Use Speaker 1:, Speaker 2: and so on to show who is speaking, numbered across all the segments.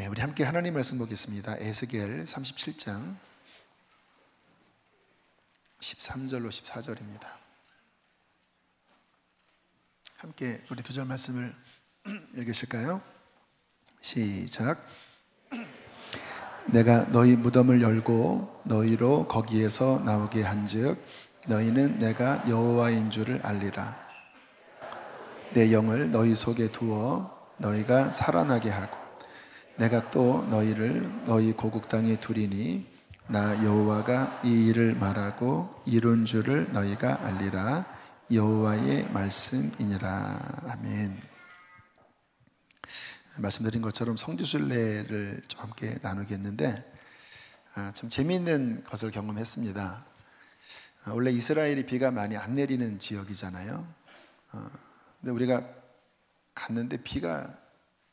Speaker 1: 네, 우리 함께 하나님 말씀 보겠습니다. 에스겔 37장 13절로 14절입니다. 함께 우리 두 절 말씀을 읽으실까요? 시작. 내가 너희 무덤을 열고 너희로 거기에서 나오게 한즉 너희는 내가 여호와인 줄을 알리라. 내 영을 너희 속에 두어 너희가 살아나게 하고 내가 또 너희를 너희 고국 땅에 두리니 나 여호와가 이 일을 말하고 이룬 줄을 너희가 알리라. 여호와의 말씀이니라. 아멘. 말씀드린 것처럼 성지순례를 좀 함께 나누겠는데 참 재미있는 것을 경험했습니다. 원래 이스라엘이 비가 많이 안 내리는 지역이잖아요. 근데 우리가 갔는데 비가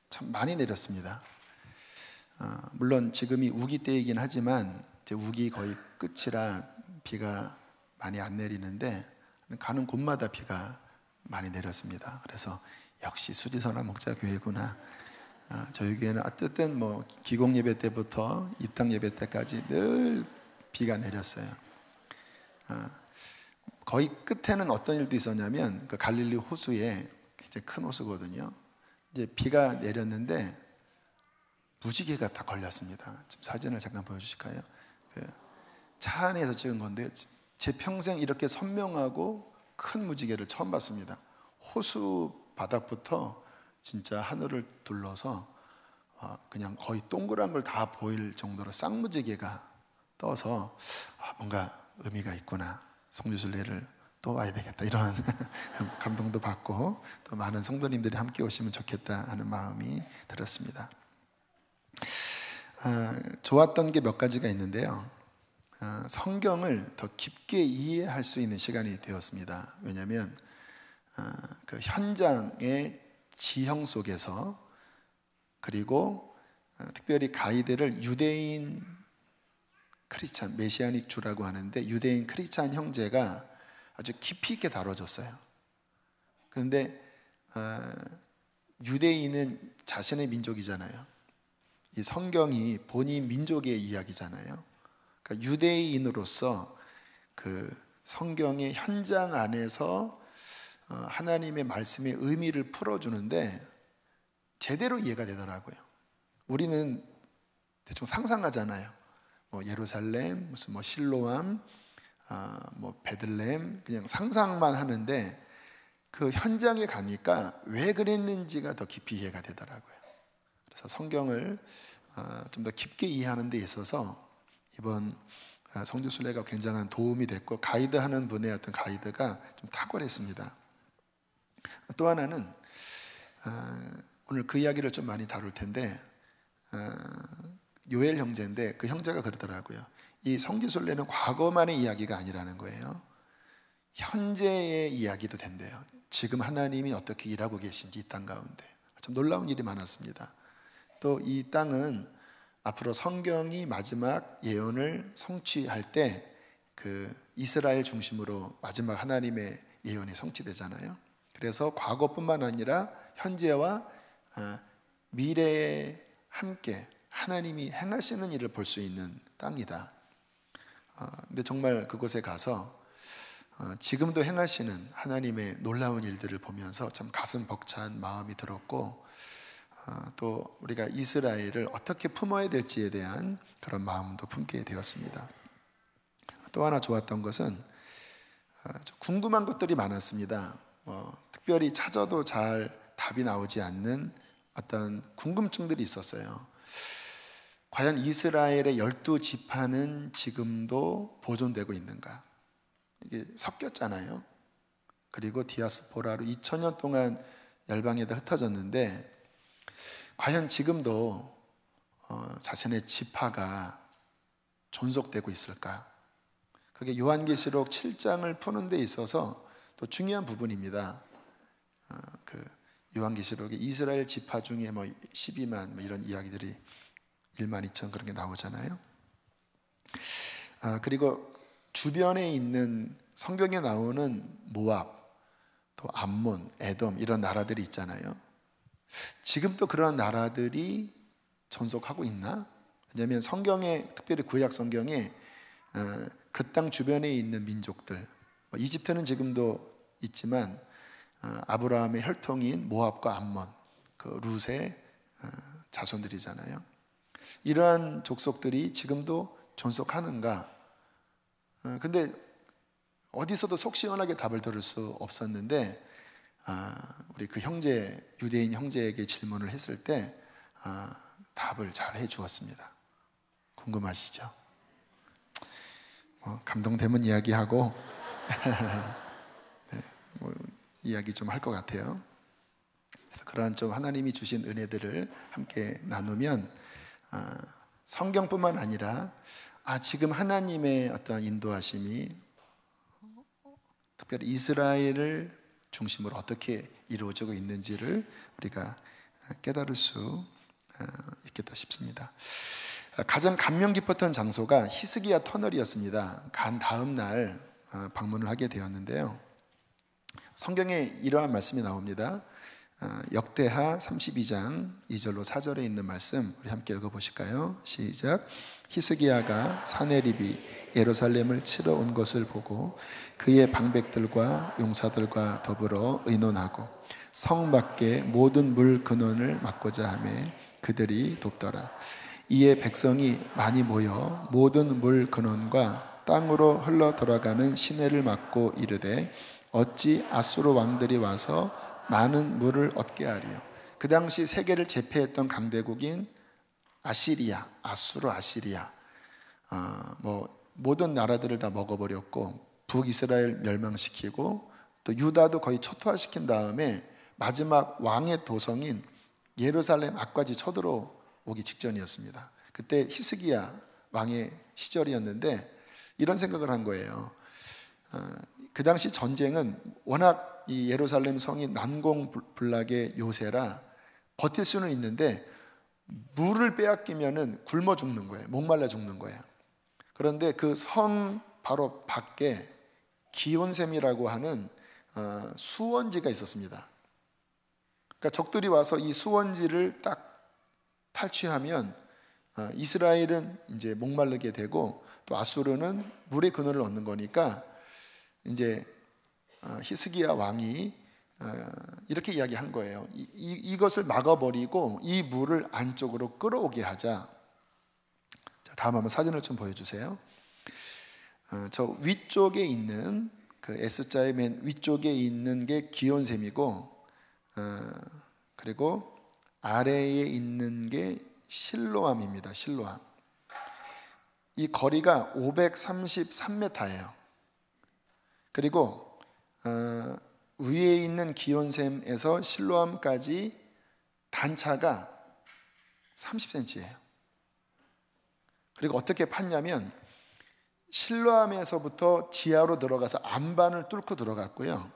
Speaker 1: 참 많이 내렸습니다. 물론 지금이 우기 때이긴 하지만 이제 우기 거의 끝이라 비가 많이 안 내리는데 가는 곳마다 비가 많이 내렸습니다. 그래서 역시 수지선화 목자교회구나. 저희 교회는 어쨌든 뭐 기공 예배 때부터 입당 예배 때까지 늘 비가 내렸어요. 거의 끝에는 어떤 일도 있었냐면 그 갈릴리 호수에 굉장히 큰 호수거든요. 이제 비가 내렸는데 무지개가 다 걸렸습니다. 지금 사진을 잠깐 보여주실까요? 차 안에서 찍은 건데 제 평생 이렇게 선명하고 큰 무지개를 처음 봤습니다. 호수 바닥부터 진짜 하늘을 둘러서 그냥 거의 동그란 걸 다 보일 정도로 쌍무지개가 떠서 뭔가 의미가 있구나. 성지순례를 또 와야 되겠다 이런 감동도 받고 또 많은 성도님들이 함께 오시면 좋겠다 하는 마음이 들었습니다. 좋았던 게 몇 가지가 있는데요. 성경을 더 깊게 이해할 수 있는 시간이 되었습니다. 왜냐하면 그 현장의 지형 속에서 그리고 특별히 가이드를 유대인 크리스찬, 메시아닉 주라고 하는데 유대인 크리스찬 형제가 아주 깊이 있게 다뤄줬어요. 그런데 유대인은 자신의 민족이잖아요. 이 성경이 본인 민족의 이야기잖아요. 그러니까 유대인으로서 그 성경의 현장 안에서 하나님의 말씀의 의미를 풀어주는데 제대로 이해가 되더라고요. 우리는 대충 상상하잖아요. 뭐 예루살렘, 무슨 뭐 실로암, 뭐 베들레헴 그냥 상상만 하는데 그 현장에 가니까 왜 그랬는지가 더 깊이 이해가 되더라고요. 그래서 성경을 좀 더 깊게 이해하는 데 있어서 이번 성지순례가 굉장한 도움이 됐고 가이드하는 분의 어떤 가이드가 좀 탁월했습니다. 또 하나는 오늘 그 이야기를 좀 많이 다룰 텐데 요엘 형제인데 그 형제가 그러더라고요. 이 성지순례는 과거만의 이야기가 아니라는 거예요. 현재의 이야기도 된대요. 지금 하나님이 어떻게 일하고 계신지 이 땅 가운데 참 놀라운 일이 많았습니다. 또 이 땅은 앞으로 성경이 마지막 예언을 성취할 때 그 이스라엘 중심으로 마지막 하나님의 예언이 성취되잖아요. 그래서 과거뿐만 아니라 현재와 미래에 함께 하나님이 행하시는 일을 볼 수 있는 땅이다. 근데 정말 그곳에 가서 지금도 행하시는 하나님의 놀라운 일들을 보면서 참 가슴 벅찬 마음이 들었고 또 우리가 이스라엘을 어떻게 품어야 될지에 대한 그런 마음도 품게 되었습니다. 또 하나 좋았던 것은 궁금한 것들이 많았습니다. 특별히 찾아도 잘 답이 나오지 않는 어떤 궁금증들이 있었어요. 과연 이스라엘의 12지파는 지금도 보존되고 있는가? 이게 섞였잖아요. 그리고 디아스포라로 2000년 동안 열방에다 흩어졌는데 과연 지금도 자신의 지파가 존속되고 있을까? 그게 요한계시록 7장을 푸는 데 있어서 또 중요한 부분입니다. 그 요한계시록에 이스라엘 지파 중에 뭐 12만 뭐 이런 이야기들이 1만 2천 그런 게 나오잖아요. 그리고 주변에 있는 성경에 나오는 모압, 또 암몬, 에돔 이런 나라들이 있잖아요. 지금 또 그런 나라들이 존속하고 있나? 왜냐하면 성경에, 특별히 구약 성경에 그 땅 주변에 있는 민족들, 이집트는 지금도 있지만 아브라함의 혈통인 모압과 암몬, 그 룻의 자손들이잖아요. 이러한 족속들이 지금도 존속하는가? 근데 어디서도 속 시원하게 답을 들을 수 없었는데 우리 그 형제, 유대인 형제에게 질문을 했을 때 답을 잘 해주었습니다. 궁금하시죠? 감동되면 이야기하고 네, 이야기 좀 할 것 같아요. 그래서 그러한 좀 하나님이 주신 은혜들을 함께 나누면 성경뿐만 아니라 지금 하나님의 어떤 인도하심이 특별히 이스라엘을 중심으로 어떻게 이루어지고 있는지를 우리가 깨달을 수 있겠다 싶습니다. 가장 감명 깊었던 장소가 히스기야 터널이었습니다. 간 다음 날 방문을 하게 되었는데요. 성경에 이러한 말씀이 나옵니다. 역대하 32장 2절로 4절에 있는 말씀 우리 함께 읽어보실까요? 시작. 히스기야가 사내립이 예루살렘을 치러 온 것을 보고 그의 방백들과 용사들과 더불어 의논하고 성 밖에 모든 물 근원을 막고자 하매 그들이 돕더라. 이에 백성이 많이 모여 모든 물 근원과 땅으로 흘러 돌아가는 시내를 막고 이르되 어찌 아수르 왕들이 와서 많은 물을 얻게 하리요. 그 당시 세계를 제패했던 강대국인 아시리아, 아수르 아시리아, 모든 나라들을 다 먹어버렸고 북이스라엘 멸망시키고 또 유다도 거의 초토화시킨 다음에 마지막 왕의 도성인 예루살렘 앞까지 쳐들어오기 직전이었습니다. 그때 히스기야 왕의 시절이었는데 이런 생각을 한 거예요. 그 당시 전쟁은 워낙 이 예루살렘 성이 난공불락의 요새라 버틸 수는 있는데 물을 빼앗기면은 굶어 죽는 거예요. 목말라 죽는 거예요. 그런데 그 성 바로 밖에 기온샘이라고 하는 수원지가 있었습니다. 그러니까 적들이 와서 이 수원지를 딱 탈취하면 이스라엘은 이제 목마르게 되고 또 아수르는 물의 근원을 얻는 거니까 이제 히스기야 왕이 이렇게 이야기한 거예요. 이것을 막아버리고 이 물을 안쪽으로 끌어오게 하자. 자, 다음 한번 사진을 좀 보여주세요. 저 위쪽에 있는 그 S자의 맨 위쪽에 있는 게 기온샘이고 그리고 아래에 있는 게 실로암입니다. 실로암. 이 거리가 533m예요. 그리고 위에 있는 기온샘에서 실로암까지 단차가 30cm예요. 그리고 어떻게 팠냐면 실로암에서부터 지하로 들어가서 안반을 뚫고 들어갔고요.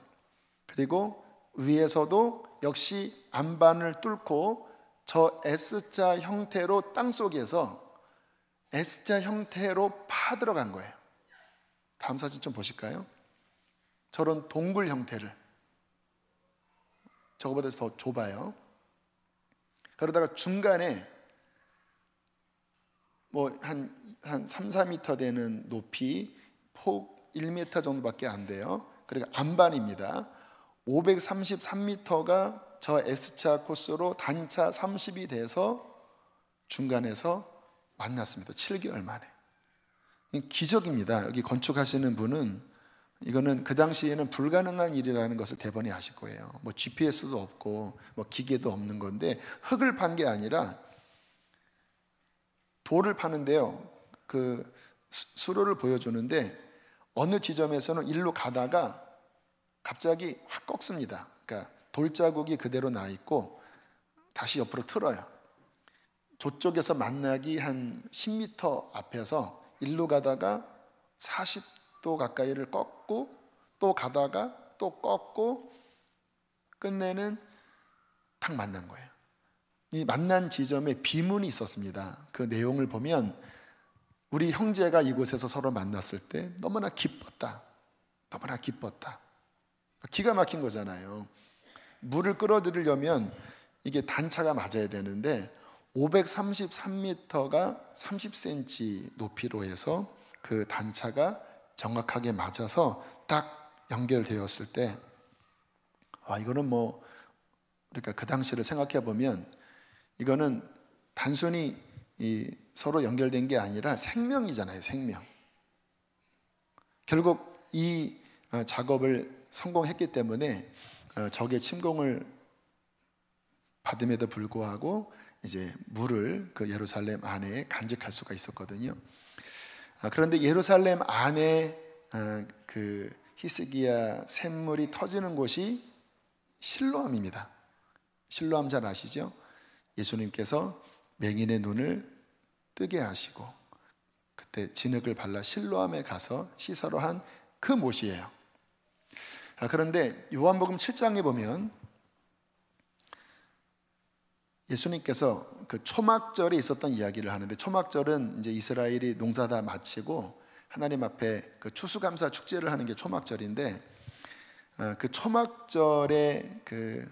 Speaker 1: 그리고 위에서도 역시 안반을 뚫고 저 S자 형태로 땅속에서 S자 형태로 파 들어간 거예요. 다음 사진 좀 보실까요? 저런 동굴 형태를, 저거보다 더 좁아요. 그러다가 중간에 한 3, 4m 되는 높이, 폭 1m 정도밖에 안 돼요. 그리고 안반입니다. 533m가 저 S자 코스로 단차 30이 돼서 중간에서 만났습니다. 7개월 만에. 기적입니다. 여기 건축하시는 분은 이거는 그 당시에는 불가능한 일이라는 것을 대번에 아실 거예요. GPS도 없고 기계도 없는 건데 흙을 판 게 아니라 돌을 파는데요. 그 수로를 보여주는데 어느 지점에서는 일로 가다가 갑자기 확 꺾습니다. 그러니까 돌자국이 그대로 나 있고 다시 옆으로 틀어요. 저쪽에서 만나기 한 10m 앞에서 일로 가다가 40도 가까이를 꺾고 또 가다가 또 꺾고 끝내는 딱 만난 거예요. 이 만난 지점에 비문이 있었습니다. 그 내용을 보면 우리 형제가 이곳에서 서로 만났을 때 너무나 기뻤다. 너무나 기뻤다. 기가 막힌 거잖아요. 물을 끌어들이려면 이게 단차가 맞아야 되는데 533m가 30cm 높이로 해서 그 단차가 정확하게 맞아서 딱 연결되었을 때, 이거는 그러니까 그 당시를 생각해 보면 이거는 단순히 서로 연결된 게 아니라 생명이잖아요, 생명. 결국 이 작업을 성공했기 때문에 적의 침공을 받음에도 불구하고 이제 물을 그 예루살렘 안에 간직할 수가 있었거든요. 그런데 예루살렘 안에 그 히스기야 샘물이 터지는 곳이 실로암입니다. 실로암 잘 아시죠? 예수님께서 맹인의 눈을 뜨게 하시고 그때 진흙을 발라 실로암에 가서 시사로 한 그 못이에요. 그런데 요한복음 7장에 보면 예수님께서 그 초막절에 있었던 이야기를 하는데, 초막절은 이제 이스라엘이 농사 다 마치고 하나님 앞에 그 추수감사 축제를 하는 게 초막절인데, 그 초막절의 그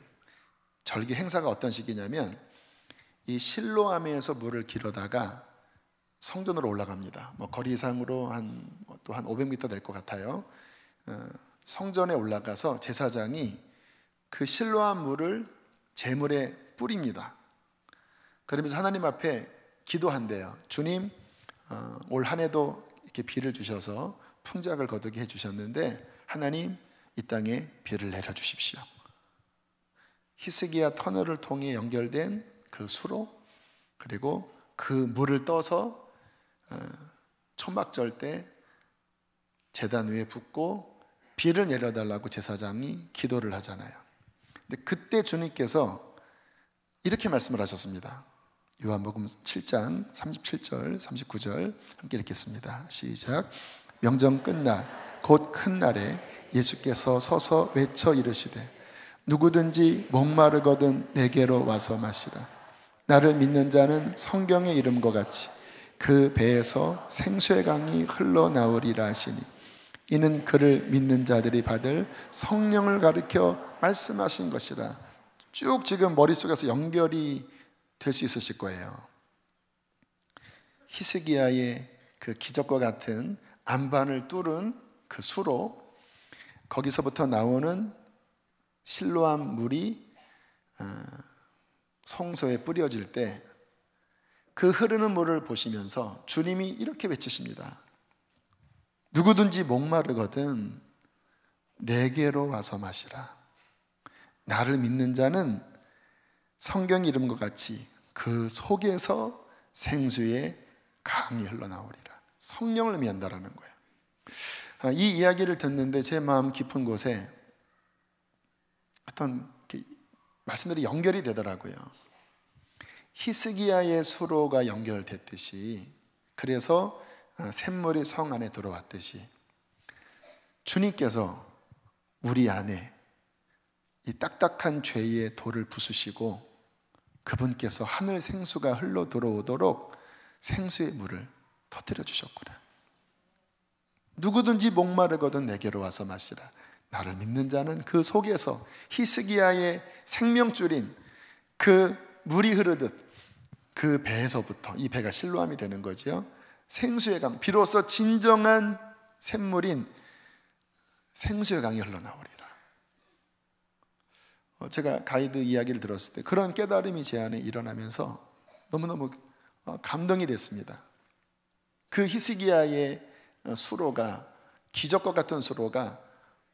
Speaker 1: 절기 행사가 어떤 식이냐면 이 실로암에서 물을 길어다가 성전으로 올라갑니다. 거리상으로 또 한 500m 될 것 같아요. 성전에 올라가서 제사장이 그 실로암 물을 제물에 뿌립니다. 그러면서 하나님 앞에 기도한대요. 주님, 올 한 해도 이렇게 비를 주셔서 풍작을 거두게 해주셨는데 하나님, 이 땅에 비를 내려주십시오. 히스기야 터널을 통해 연결된 그 수로, 그리고 그 물을 떠서 초막절 때 제단 위에 붓고 비를 내려달라고 제사장이 기도를 하잖아요. 근데 그때 주님께서 이렇게 말씀을 하셨습니다. 요한복음 7장 37절 39절 함께 읽겠습니다. 시작. 명절 끝날 곧 큰 날에 예수께서 서서 외쳐 이르시되 누구든지 목마르거든 내게로 와서 마시라. 나를 믿는 자는 성경의 이름과 같이 그 배에서 생수의 강이 흘러나오리라 하시니 이는 그를 믿는 자들이 받을 성령을 가리켜 말씀하신 것이라. 쭉 지금 머릿속에서 연결이 될 수 있으실 거예요. 히스기야의 그 기적과 같은 안반을 뚫은 그 수로, 거기서부터 나오는 실로암 물이 성소에 뿌려질 때 그 흐르는 물을 보시면서 주님이 이렇게 외치십니다. 누구든지 목마르거든 내게로 와서 마시라. 나를 믿는 자는 성경 이름과 같이 그 속에서 생수의 강이 흘러나오리라. 성령을 의미한다라는 거예요. 이 이야기를 듣는데 제 마음 깊은 곳에 어떤 말씀들이 연결이 되더라고요. 히스기야의 수로가 연결됐듯이, 그래서 샘물이 성 안에 들어왔듯이 주님께서 우리 안에 이 딱딱한 죄의 돌을 부수시고 그분께서 하늘 생수가 흘러 들어오도록 생수의 물을 터뜨려 주셨구나. 누구든지 목마르거든 내게로 와서 마시라. 나를 믿는 자는 그 속에서 히스기야의 생명줄인 그 물이 흐르듯 그 배에서부터, 이 배가 실로암이 되는 거죠, 생수의 강, 비로소 진정한 샘물인 생수의 강이 흘러나오리라. 제가 가이드 이야기를 들었을 때 그런 깨달음이 제 안에 일어나면서 너무너무 감동이 됐습니다. 그 히스기야의 수로가, 기적과 같은 수로가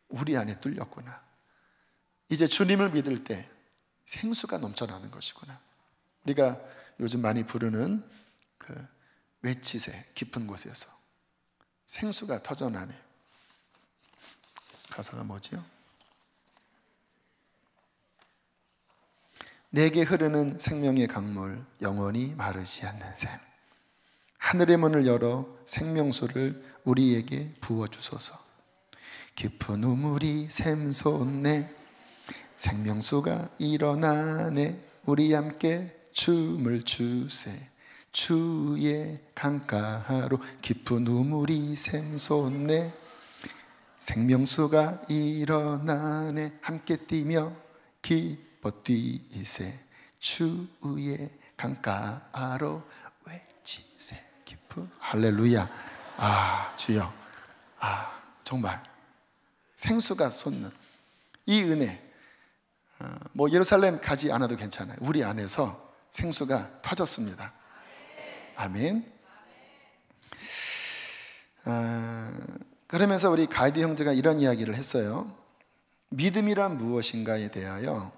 Speaker 1: 우리 안에 뚫렸구나. 이제 주님을 믿을 때 생수가 넘쳐나는 것이구나. 우리가 요즘 많이 부르는 그 외치세, 깊은 곳에서 생수가 터져나네. 가사가 뭐지요? 내게 흐르는 생명의 강물, 영원히 마르지 않는 샘. 하늘의 문을 열어 생명수를 우리에게 부어주소서. 깊은 우물이 샘솟네. 생명수가 일어나네. 우리 함께 춤을 추세. 주의 강가로 깊은 우물이 샘솟네. 생명수가 일어나네. 함께 뛰며 기뻐 뛰세. 주의 강가로 외치세 깊은 할렐루야. 주여, 정말 생수가 솟는 이 은혜, 뭐 예루살렘 가지 않아도 괜찮아요. 우리 안에서 생수가 터졌습니다. 아멘. 그러면서 우리 가이드 형제가 이런 이야기를 했어요. 믿음이란 무엇인가에 대하여,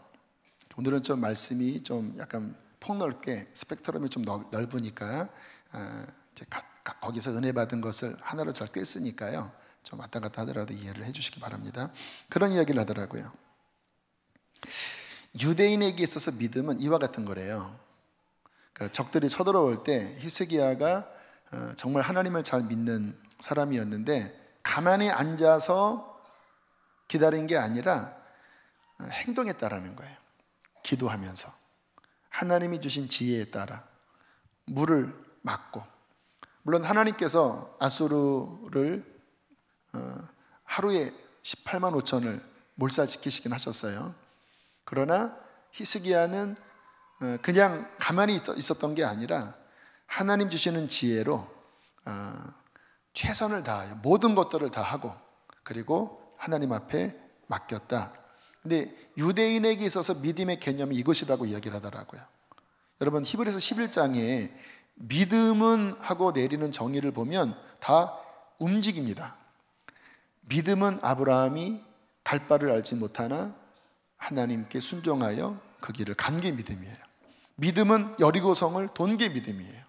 Speaker 1: 오늘은 좀 말씀이 좀 약간 폭넓게 스펙트럼이 좀 넓으니까 이제 거기서 은혜 받은 것을 하나로 잘 꿰쓰니까요, 좀 왔다 갔다 하더라도 이해를 해주시기 바랍니다. 그런 이야기를 하더라고요. 유대인에게 있어서 믿음은 이와 같은 거래요. 그러니까 적들이 쳐들어올 때 히스기야가 정말 하나님을 잘 믿는 사람이었는데 가만히 앉아서 기다린 게 아니라 행동했다라는 거예요. 기도하면서 하나님이 주신 지혜에 따라 물을 막고, 물론 하나님께서 아수르를 하루에 18만 5천을 몰살시키시긴 하셨어요. 그러나 히스기야는 그냥 가만히 있었던 게 아니라 하나님 주시는 지혜로 최선을 다하여 모든 것들을 다 하고, 그리고 하나님 앞에 맡겼다. 근데 유대인에게 있어서 믿음의 개념이 이것이라고 이야기를 하더라고요. 여러분, 히브리서 11장에 믿음은 하고 내리는 정의를 보면 다 움직입니다. 믿음은 아브라함이 갈 바를 알지 못하나 하나님께 순종하여 그 길을 간 게 믿음이에요. 믿음은 여리고성을 돈 게 믿음이에요.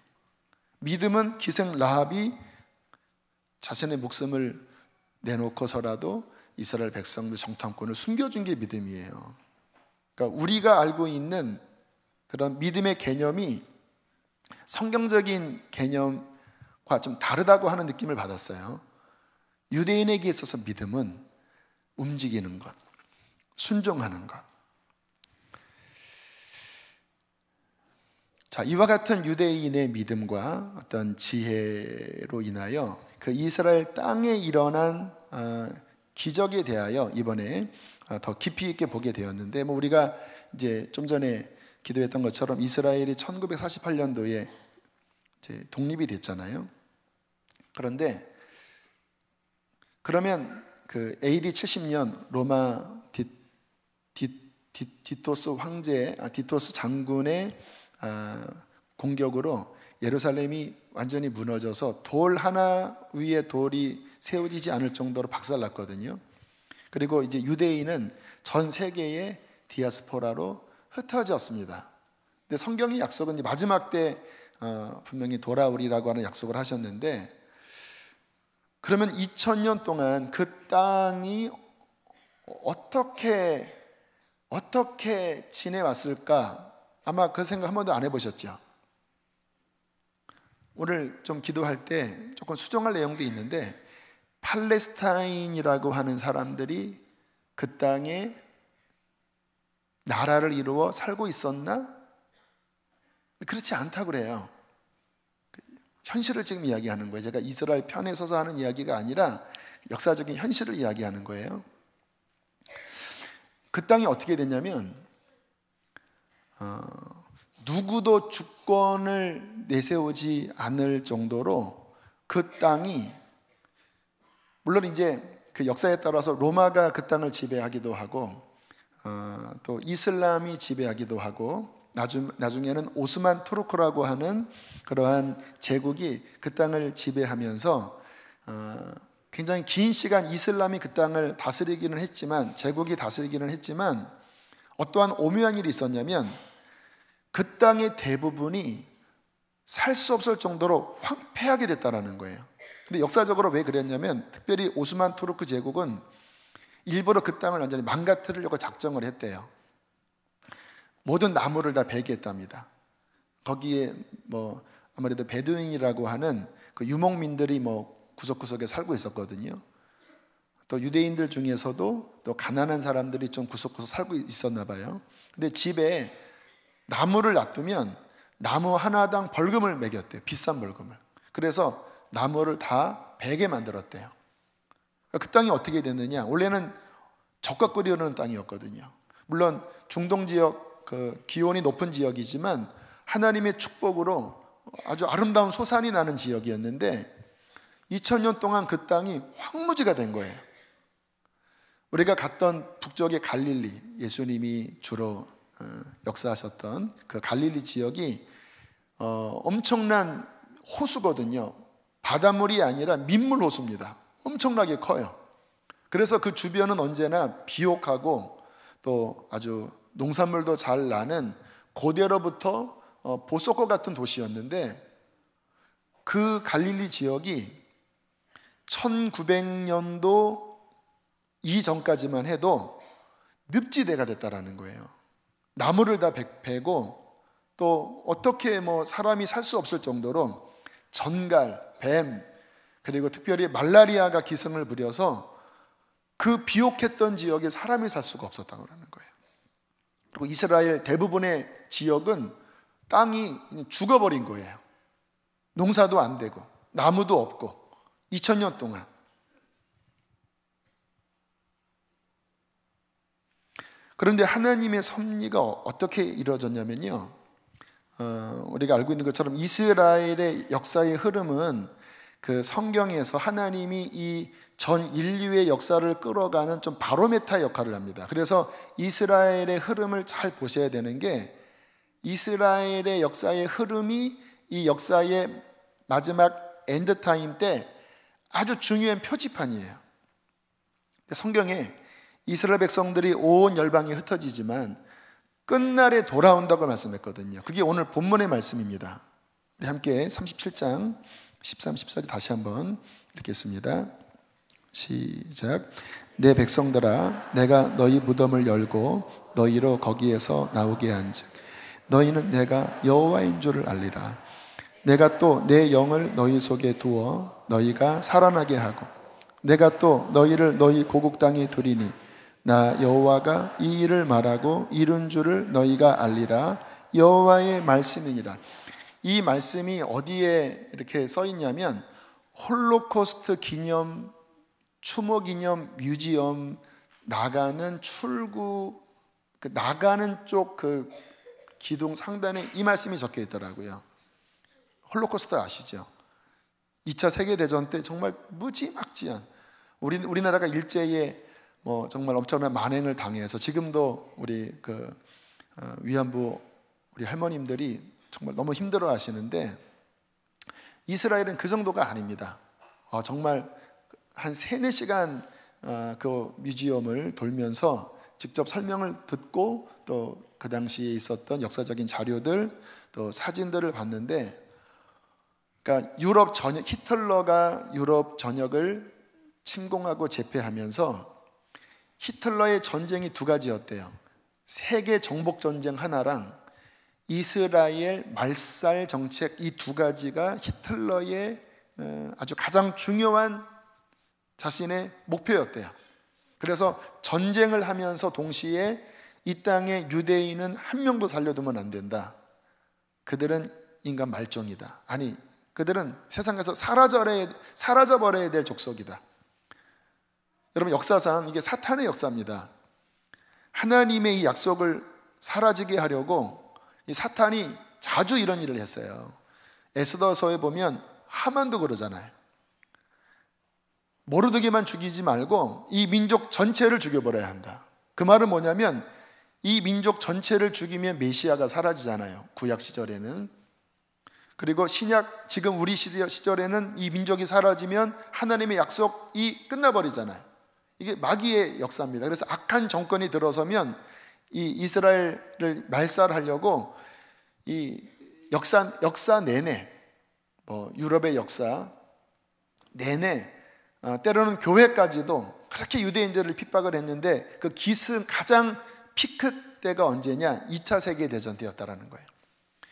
Speaker 1: 믿음은 기생 라합이 자신의 목숨을 내놓고서라도 이스라엘 백성들 정탐꾼을 숨겨준 게 믿음이에요. 그러니까 우리가 알고 있는 그런 믿음의 개념이 성경적인 개념과 좀 다르다고 하는 느낌을 받았어요. 유대인에게 있어서 믿음은 움직이는 것, 순종하는 것. 자, 이와 같은 유대인의 믿음과 어떤 지혜로 인하여 그 이스라엘 땅에 일어난 기적에 대하여 이번에 더 깊이 있게 보게 되었는데, 뭐 우리가 이제 좀 전에 기도했던 것처럼 이스라엘이 1948년도에 이제 독립이 됐잖아요. 그런데 그러면 그 AD 70년 로마 디토스 황제, 디토스 장군의 공격으로 예루살렘이 완전히 무너져서 돌 하나 위에 돌이 세워지지 않을 정도로 박살났거든요. 그리고 이제 유대인은 전 세계의 디아스포라로 흩어졌습니다. 근데 성경의 약속은 마지막 때 분명히 돌아오리라고 하는 약속을 하셨는데, 그러면 2000년 동안 그 땅이 어떻게 지내왔을까? 아마 그 생각 한 번도 안 해보셨죠? 오늘 좀 기도할 때 조금 수정할 내용도 있는데, 팔레스타인이라고 하는 사람들이 그 땅에 나라를 이루어 살고 있었나? 그렇지 않다고 그래요. 현실을 지금 이야기하는 거예요. 제가 이스라엘 편에 서서 하는 이야기가 아니라 역사적인 현실을 이야기하는 거예요. 그 땅이 어떻게 됐냐면 누구도 주권을 내세우지 않을 정도로 그 땅이, 물론 이제 그 역사에 따라서 로마가 그 땅을 지배하기도 하고 또 이슬람이 지배하기도 하고 나중에는 오스만 투르크라고 하는 그러한 제국이 그 땅을 지배하면서 굉장히 긴 시간 이슬람이 그 땅을 다스리기는 했지만, 제국이 다스리기는 했지만, 어떠한 오묘한 일이 있었냐면 그 땅의 대부분이 살 수 없을 정도로 황폐하게 됐다라는 거예요. 근데 역사적으로 왜 그랬냐면, 특별히 오스만 투르크 제국은 일부러 그 땅을 완전히 망가뜨리려고 작정을 했대요. 모든 나무를 다 베개했답니다. 거기에 뭐 아무래도 베두인이라고 하는 그 유목민들이 뭐 구석구석에 살고 있었거든요. 또 유대인들 중에서도 또 가난한 사람들이 좀 구석구석 살고 있었나 봐요. 근데 집에 나무를 놔두면 나무 하나당 벌금을 매겼대요. 비싼 벌금을. 그래서 나무를 다 베게 만들었대요. 그 땅이 어떻게 됐느냐? 원래는 적과 끓이는 땅이었거든요. 물론 중동 지역, 그 기온이 높은 지역이지만 하나님의 축복으로 아주 아름다운 소산이 나는 지역이었는데 2000년 동안 그 땅이 황무지가 된 거예요. 우리가 갔던 북쪽의 갈릴리, 예수님이 주로 역사하셨던 그 갈릴리 지역이 엄청난 호수거든요. 바닷물이 아니라 민물 호수입니다. 엄청나게 커요. 그래서 그 주변은 언제나 비옥하고 또 아주 농산물도 잘 나는 고대로부터 보석과 같은 도시였는데, 그 갈릴리 지역이 1900년도 이전까지만 해도 늪지대가 됐다라는 거예요. 나무를 다 베고 또 어떻게 사람이 살 수 없을 정도로 전갈, 뱀, 그리고 특별히 말라리아가 기승을 부려서 그 비옥했던 지역에 사람이 살 수가 없었다고 그러는 거예요. 그리고 이스라엘 대부분의 지역은 땅이 죽어버린 거예요. 농사도 안 되고 나무도 없고 2000년 동안. 그런데 하나님의 섭리가 어떻게 이루어졌냐면요, 우리가 알고 있는 것처럼 이스라엘의 역사의 흐름은 그 성경에서 하나님이 이 전 인류의 역사를 끌어가는 좀 바로메타 역할을 합니다. 그래서 이스라엘의 흐름을 잘 보셔야 되는 게, 이스라엘의 역사의 흐름이 이 역사의 마지막 엔드타임 때 아주 중요한 표지판이에요. 성경에 이스라엘 백성들이 온 열방에 흩어지지만 끝날에 돌아온다고 말씀했거든요. 그게 오늘 본문의 말씀입니다. 우리 함께 37장 13, 14절 다시 한번 읽겠습니다. 시작. 내 백성들아, 내가 너희 무덤을 열고 너희로 거기에서 나오게 한즉 너희는 내가 여호와인 줄을 알리라. 내가 또 내 영을 너희 속에 두어 너희가 살아나게 하고 내가 또 너희를 너희 고국 땅에 두리니 나 여호와가 이 일을 말하고 이룬 줄을 너희가 알리라. 여호와의 말씀이니라. 이 말씀이 어디에 이렇게 써 있냐면, 홀로코스트 기념, 추모 기념 뮤지엄 나가는 출구, 그 나가는 쪽 그 기둥 상단에 이 말씀이 적혀 있더라고요. 홀로코스트 아시죠? 2차 세계대전 때 정말 무지막지한, 우리나라가 일제에 정말 엄청난 만행을 당해서 지금도 우리 위안부 우리 할머님들이 정말 너무 힘들어 하시는데, 이스라엘은 그 정도가 아닙니다. 정말 한 3-4시간 그 뮤지엄을 돌면서 직접 설명을 듣고 또 그 당시에 있었던 역사적인 자료들, 또 사진들을 봤는데, 그러니까 히틀러가 유럽 전역을 침공하고 제패하면서 히틀러의 전쟁이 2가지였대요. 세계 정복 전쟁 하나랑 이스라엘 말살 정책, 이 2가지가 히틀러의 아주 가장 중요한 자신의 목표였대요. 그래서 전쟁을 하면서 동시에 이 땅에 유대인은 한 명도 살려두면 안 된다. 그들은 인간 말종이다. 아니, 그들은 세상에서 사라져버려야 될 족속이다. 여러분, 역사상 이게 사탄의 역사입니다. 하나님의 이 약속을 사라지게 하려고 이 사탄이 자주 이런 일을 했어요. 에스더서에 보면 하만도 그러잖아요. 모르드게만 죽이지 말고 이 민족 전체를 죽여버려야 한다. 그 말은 뭐냐면, 이 민족 전체를 죽이면 메시아가 사라지잖아요, 구약 시절에는. 그리고 신약, 지금 우리 시절에는 이 민족이 사라지면 하나님의 약속이 끝나버리잖아요. 이게 마귀의 역사입니다. 그래서 악한 정권이 들어서면 이 이스라엘을 말살하려고 이 역사 내내, 유럽의 역사 내내, 때로는 교회까지도 그렇게 유대인들을 핍박을 했는데, 그 가장 피크 때가 언제냐? 2차 세계대전 때였다라는 거예요.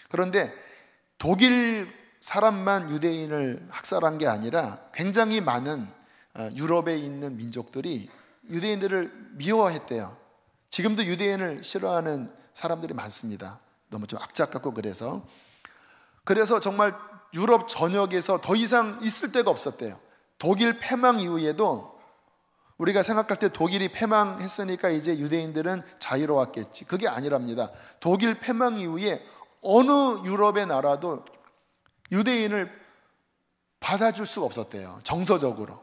Speaker 1: 그런데 독일 사람만 유대인을 학살한 게 아니라 굉장히 많은 유럽에 있는 민족들이 유대인들을 미워했대요. 지금도 유대인을 싫어하는 사람들이 많습니다. 너무 좀 악착 같고. 그래서 정말 유럽 전역에서 더 이상 있을 데가 없었대요. 독일 패망 이후에도 우리가 생각할 때 독일이 패망했으니까 이제 유대인들은 자유로웠겠지. 그게 아니랍니다. 독일 패망 이후에 어느 유럽의 나라도 유대인을 받아줄 수가 없었대요, 정서적으로.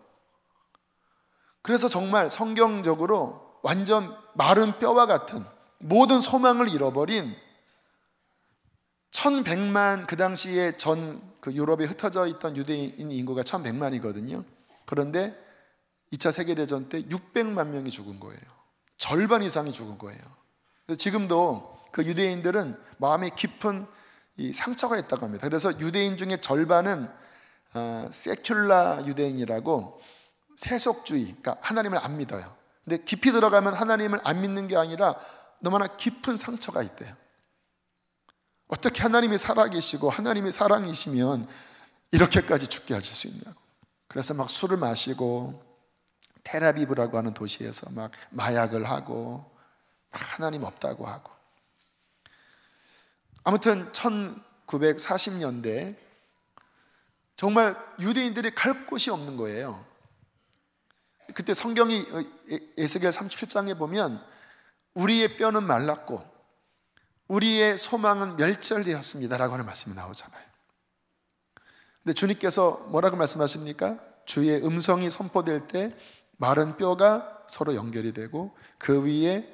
Speaker 1: 그래서 정말 성경적으로 완전 마른 뼈와 같은 모든 소망을 잃어버린 1100만, 그 당시에 그 유럽에 흩어져 있던 유대인 인구가 1100만이거든요. 그런데 2차 세계대전 때 600만 명이 죽은 거예요. 절반 이상이 죽은 거예요. 그래서 지금도 그 유대인들은 마음에 깊은 이 상처가 있다고 합니다. 그래서 유대인 중에 절반은 세큘라 유대인이라고 세속주의, 그러니까 하나님을 안 믿어요. 근데 깊이 들어가면 하나님을 안 믿는 게 아니라 너무나 깊은 상처가 있대요. 어떻게 하나님이 살아계시고 하나님이 사랑이시면 이렇게까지 죽게 하실 수 있냐고. 그래서 막 술을 마시고 텔아비브라고 하는 도시에서 막 마약을 하고 막 하나님 없다고 하고. 아무튼 1940년대 정말 유대인들이 갈 곳이 없는 거예요. 그때 성경이 에스겔 37장에 보면 우리의 뼈는 말랐고 우리의 소망은 멸절되었습니다 라고 하는 말씀이 나오잖아요. 근데 주님께서 뭐라고 말씀하십니까? 주의 음성이 선포될 때 마른 뼈가 서로 연결이 되고 그 위에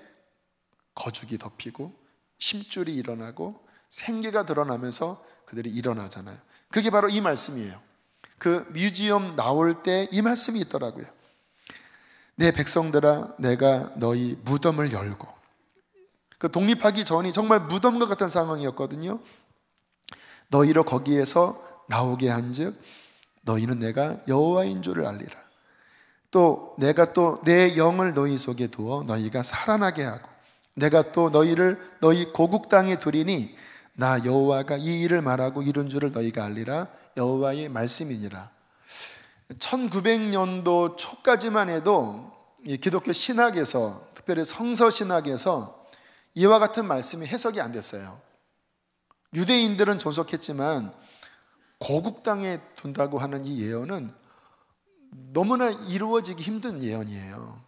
Speaker 1: 거죽이 덮이고 심줄이 일어나고 생기가 드러나면서 그들이 일어나잖아요. 그게 바로 이 말씀이에요. 그 뮤지엄 나올 때 이 말씀이 있더라고요. 내 백성들아, 내가 너희 무덤을 열고. 그 독립하기 전이 정말 무덤과 같은 상황이었거든요. 너희로 거기에서 나오게 한즉 너희는 내가 여호와인 줄을 알리라. 또 내가 또 내 영을 너희 속에 두어 너희가 살아나게 하고 내가 또 너희를 너희 고국 땅에 두리니 나 여호와가 이 일을 말하고 이룬 줄을 너희가 알리라. 여호와의 말씀이니라. 1900년도 초까지만 해도 기독교 신학에서, 특별히 성서 신학에서 이와 같은 말씀이 해석이 안 됐어요. 유대인들은 존속했지만 고국 땅에 둔다고 하는 이 예언은 너무나 이루어지기 힘든 예언이에요.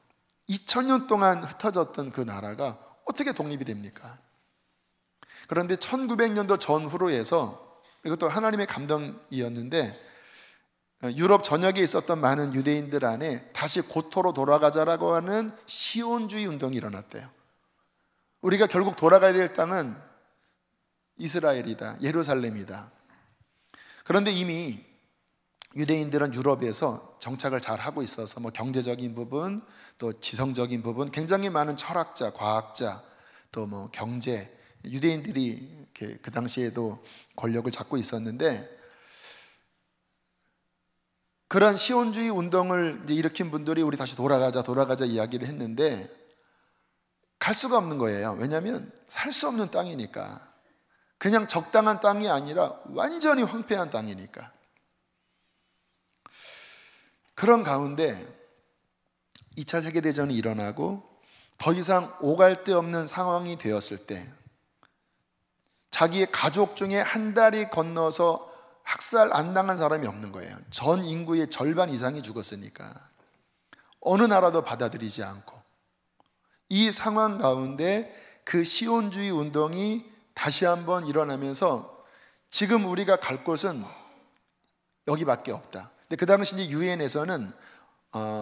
Speaker 1: 2000년 동안 흩어졌던 그 나라가 어떻게 독립이 됩니까? 그런데 1900년도 전후로 해서, 이것도 하나님의 감동이었는데, 유럽 전역에 있었던 많은 유대인들 안에 다시 고토로 돌아가자라고 하는 시온주의 운동이 일어났대요. 우리가 결국 돌아가야 될 땅은 이스라엘이다, 예루살렘이다. 그런데 이미 유대인들은 유럽에서 정착을 잘 하고 있어서 경제적인 부분, 또 지성적인 부분, 굉장히 많은 철학자, 과학자, 또 경제, 유대인들이 이렇게 그 당시에도 권력을 잡고 있었는데, 그런 시온주의 운동을 이제 일으킨 분들이 우리 다시 돌아가자 이야기를 했는데 갈 수가 없는 거예요. 왜냐하면 살 수 없는 땅이니까. 그냥 적당한 땅이 아니라 완전히 황폐한 땅이니까. 그런 가운데 2차 세계대전이 일어나고 더 이상 오갈 데 없는 상황이 되었을 때, 자기의 가족 중에 한 달이 건너서 학살 안 당한 사람이 없는 거예요. 전 인구의 절반 이상이 죽었으니까 어느 나라도 받아들이지 않고, 이 상황 가운데 그 시온주의 운동이 다시 한번 일어나면서 지금 우리가 갈 곳은 여기밖에 없다. 근데 그 당시 이제 유엔에서는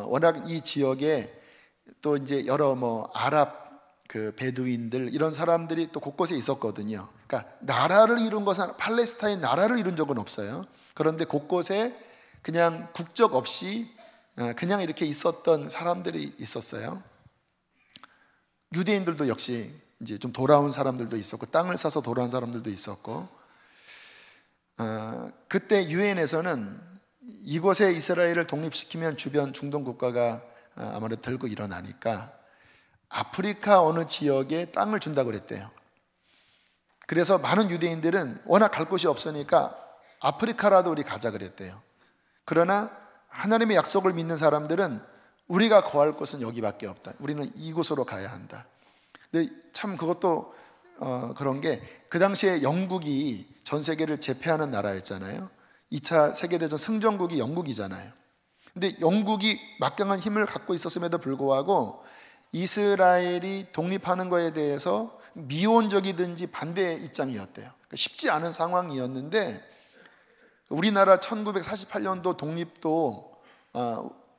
Speaker 1: 워낙 이 지역에 또 이제 여러 아랍 그 베두인들 이런 사람들이 또 곳곳에 있었거든요. 그러니까 나라를 이룬 것은, 팔레스타인 나라를 이룬 적은 없어요. 그런데 곳곳에 그냥 국적 없이 그냥 이렇게 있었던 사람들이 있었어요. 유대인들도 역시 이제 좀 돌아온 사람들도 있었고, 땅을 사서 돌아온 사람들도 있었고, 그때 유엔에서는 이곳에 이스라엘을 독립시키면 주변 중동 국가가 아무래도 들고 일어나니까 아프리카 어느 지역에 땅을 준다고 그랬대요. 그래서 많은 유대인들은 워낙 갈 곳이 없으니까 아프리카라도 우리 가자 그랬대요. 그러나 하나님의 약속을 믿는 사람들은 우리가 거할 곳은 여기밖에 없다. 우리는 이곳으로 가야 한다. 근데 참 그것도 그런 게, 그 당시에 영국이 전 세계를 제패하는 나라였잖아요. 2차 세계대전 승전국이 영국이잖아요. 근데 영국이 막강한 힘을 갖고 있었음에도 불구하고 이스라엘이 독립하는 것에 대해서 미온적이든지 반대 입장이었대요. 쉽지 않은 상황이었는데, 우리나라 1948년도 독립도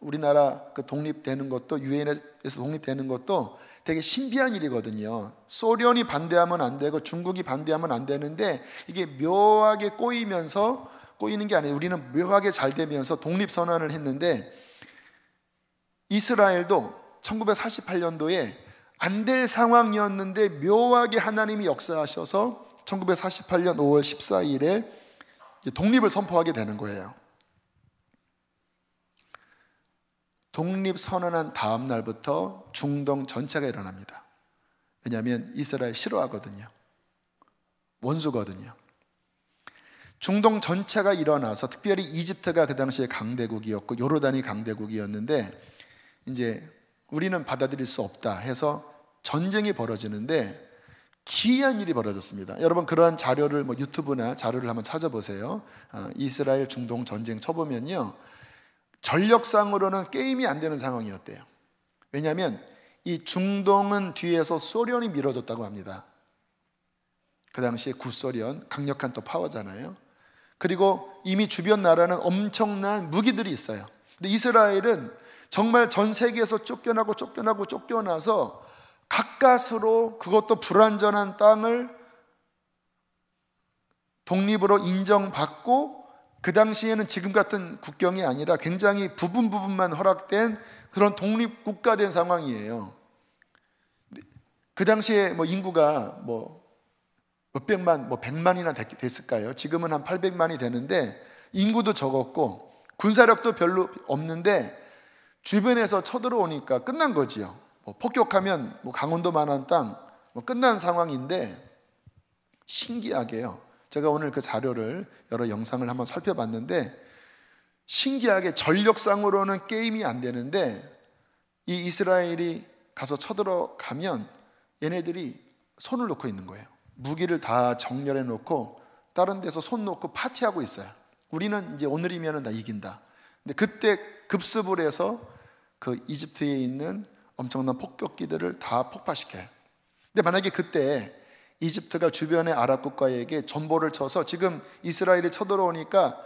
Speaker 1: 우리나라 그 독립되는 것도, 유엔에서 독립되는 것도 되게 신비한 일이거든요. 소련이 반대하면 안 되고 중국이 반대하면 안 되는데, 이게 묘하게 꼬이는 게 아니에요. 우리는 묘하게 잘 되면서 독립선언을 했는데, 이스라엘도 1948년도에 안 될 상황이었는데 묘하게 하나님이 역사하셔서 1948년 5월 14일에 독립을 선포하게 되는 거예요. 독립 선언한 다음 날부터 중동 전체가 일어납니다. 왜냐하면 이스라엘 싫어하거든요. 원수거든요. 중동 전체가 일어나서, 특별히 이집트가 그 당시에 강대국이었고 요르단이 강대국이었는데, 이제 우리는 받아들일 수 없다 해서 전쟁이 벌어지는데, 기이한 일이 벌어졌습니다. 여러분, 그러한 자료를 유튜브나 자료를 한번 찾아보세요. 이스라엘 중동 전쟁 쳐보면요, 전력상으로는 게임이 안 되는 상황이었대요. 왜냐하면 이 중동은 뒤에서 소련이 밀어줬다고 합니다. 그 당시에 구소련, 강력한 또 파워잖아요. 그리고 이미 주변 나라는 엄청난 무기들이 있어요. 근데 이스라엘은 정말 전 세계에서 쫓겨나서 가까스로, 그것도 불완전한 땅을 독립으로 인정받고, 그 당시에는 지금 같은 국경이 아니라 굉장히 부분만 허락된 그런 독립국가된 상황이에요. 그 당시에 인구가 몇백만, 100만이나 됐을까요? 지금은 한 800만이 되는데, 인구도 적었고 군사력도 별로 없는데 주변에서 쳐들어오니까 끝난 거지요. 폭격하면 강원도만한 땅 끝난 상황인데, 신기하게요, 제가 오늘 그 자료를, 여러 영상을 한번 살펴봤는데, 신기하게 전력상으로는 게임이 안 되는데, 이 이스라엘이 가서 쳐들어가면 얘네들이 손을 놓고 있는 거예요. 무기를 다 정렬해 놓고 다른 데서 손 놓고 파티하고 있어요. 우리는 이제 오늘이면 다 이긴다. 근데 그때 급습을 해서 그 이집트에 있는 엄청난 폭격기들을 다 폭파시켜요. 근데 만약에 그때 이집트가 주변의 아랍 국가에게 전보를 쳐서 지금 이스라엘이 쳐들어오니까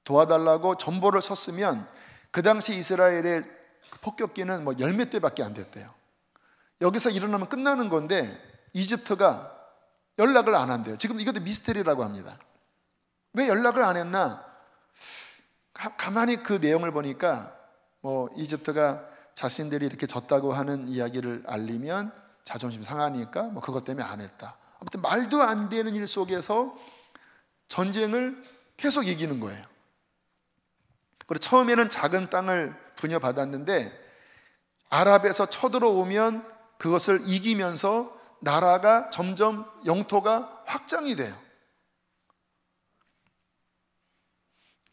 Speaker 1: 도와달라고 전보를 쳤으면, 그 당시 이스라엘의 폭격기는 열몇 대밖에 안 됐대요. 여기서 일어나면 끝나는 건데 이집트가 연락을 안 한대요. 지금 이것도 미스테리라고 합니다. 왜 연락을 안 했나? 가만히 그 내용을 보니까 이집트가 자신들이 이렇게 졌다고 하는 이야기를 알리면 자존심 상하니까 그것 때문에 안 했다. 아무튼 말도 안 되는 일 속에서 전쟁을 계속 이기는 거예요. 그리고 처음에는 작은 땅을 분여받았는데, 아랍에서 쳐들어오면 그것을 이기면서 나라가 점점 영토가 확장이 돼요.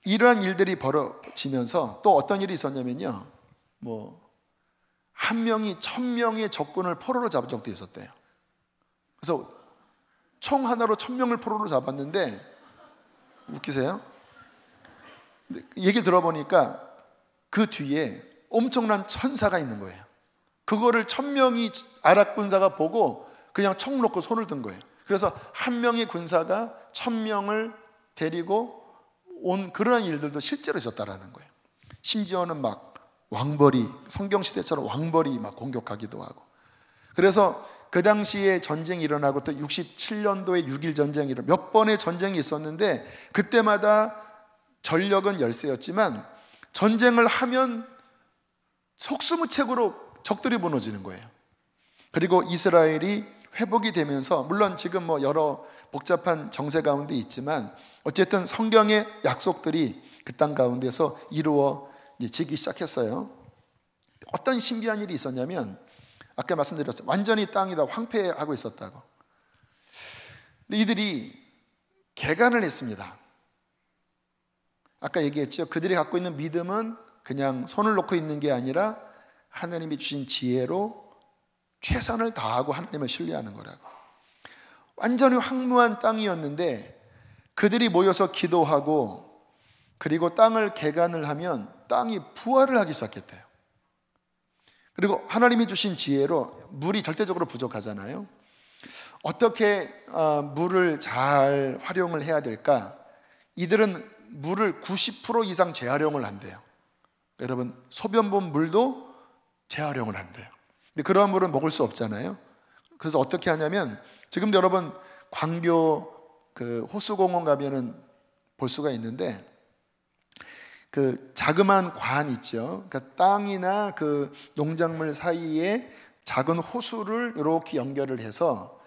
Speaker 1: 이러한 일들이 벌어지면서 또 어떤 일이 있었냐면요, 한 명이 1000명의 적군을 포로로 잡은 적도 있었대요. 그래서 총 하나로 1000명을 포로로 잡았는데, 웃기세요? 얘기 들어보니까 그 뒤에 엄청난 천사가 있는 거예요. 그거를 1000명이 아랍 군사가 보고 그냥 총 놓고 손을 든 거예요. 그래서 한 명의 군사가 1000명을 데리고 온 그러한 일들도 실제로 있었다라는 거예요. 심지어는 왕벌이, 성경시대처럼 왕벌이 공격하기도 하고. 그래서 그 당시에 전쟁이 일어나고 또 67년도에 6.1 전쟁이 몇 번의 전쟁이 있었는데, 그때마다 전력은 열세였지만 전쟁을 하면 속수무책으로 적들이 무너지는 거예요. 그리고 이스라엘이 회복이 되면서, 물론 지금 여러 복잡한 정세 가운데 있지만 어쨌든 성경의 약속들이 그 땅 가운데서 이루어지기 시작했어요. 어떤 신비한 일이 있었냐면, 아까 말씀드렸죠, 완전히 땅이 다 황폐하고 있었다고. 근데 이들이 개간을 했습니다. 아까 얘기했죠, 그들이 갖고 있는 믿음은 그냥 손을 놓고 있는 게 아니라 하나님이 주신 지혜로 최선을 다하고 하나님을 신뢰하는 거라고. 완전히 황무한 땅이었는데 그들이 모여서 기도하고 그리고 땅을 개간을 하면 땅이 부활을 하기 시작했대요. 그리고 하나님이 주신 지혜로, 물이 절대적으로 부족하잖아요. 어떻게 물을 잘 활용을 해야 될까? 이들은 물을 90% 이상 재활용을 한대요. 여러분, 소변 본 물도 재활용을 한대요. 근데 그러한 물은 먹을 수 없잖아요. 그래서 어떻게 하냐면, 지금도 여러분 광교 그 호수공원 가면은 볼 수가 있는데, 그 자그마한 관 있죠. 그러니까 땅이나 그 농작물 사이에 작은 호수를 이렇게 연결을 해서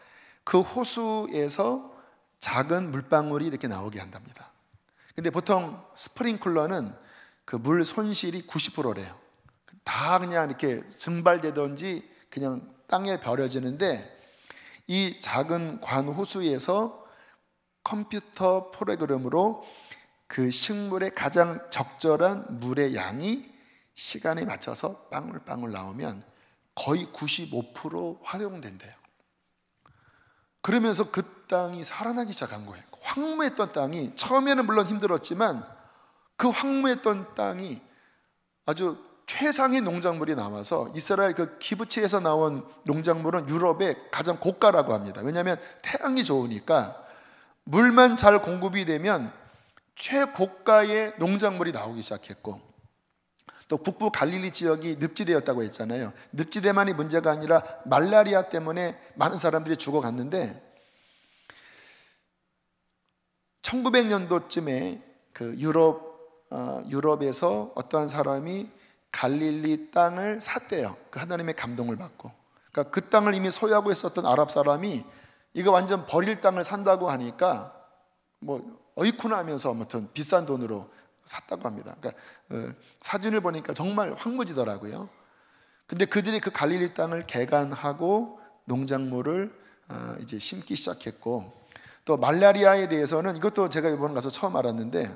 Speaker 1: 그 호수에서 작은 물방울이 이렇게 나오게 한답니다. 근데 보통 스프링클러는 그 물 손실이 90%래요. 다 그냥 이렇게 증발되든지 그냥 땅에 버려지는데, 이 작은 관 호수에서 컴퓨터 프로그램으로 그 식물의 가장 적절한 물의 양이 시간에 맞춰서 방울방울 나오면 거의 95% 활용된대요. 그러면서 그 땅이 살아나기 시작한 거예요. 황무했던 땅이, 처음에는 물론 힘들었지만 그 황무했던 땅이 아주 최상의 농작물이 나와서, 이스라엘 그 키부츠에서 나온 농작물은 유럽의 가장 고가라고 합니다. 왜냐하면 태양이 좋으니까 물만 잘 공급이 되면 최고가의 농작물이 나오기 시작했고, 또 북부 갈릴리 지역이 늪지대였다고 했잖아요. 늪지대만이 문제가 아니라 말라리아 때문에 많은 사람들이 죽어갔는데, 1900년도쯤에 그 유럽에서 어떠한 사람이 갈릴리 땅을 샀대요. 그 하나님의 감동을 받고. 그러니까 그 땅을 이미 소유하고 있었던 아랍 사람이 이거 완전 버릴 땅을 산다고 하니까 뭐 어이쿠나 하면서 아무튼 비싼 돈으로 샀다고 합니다. 그러니까 사진을 보니까 정말 황무지더라고요. 근데 그들이 그 갈릴리 땅을 개간하고 농작물을 이제 심기 시작했고, 또 말라리아에 대해서는, 이것도 제가 이번에 가서 처음 알았는데,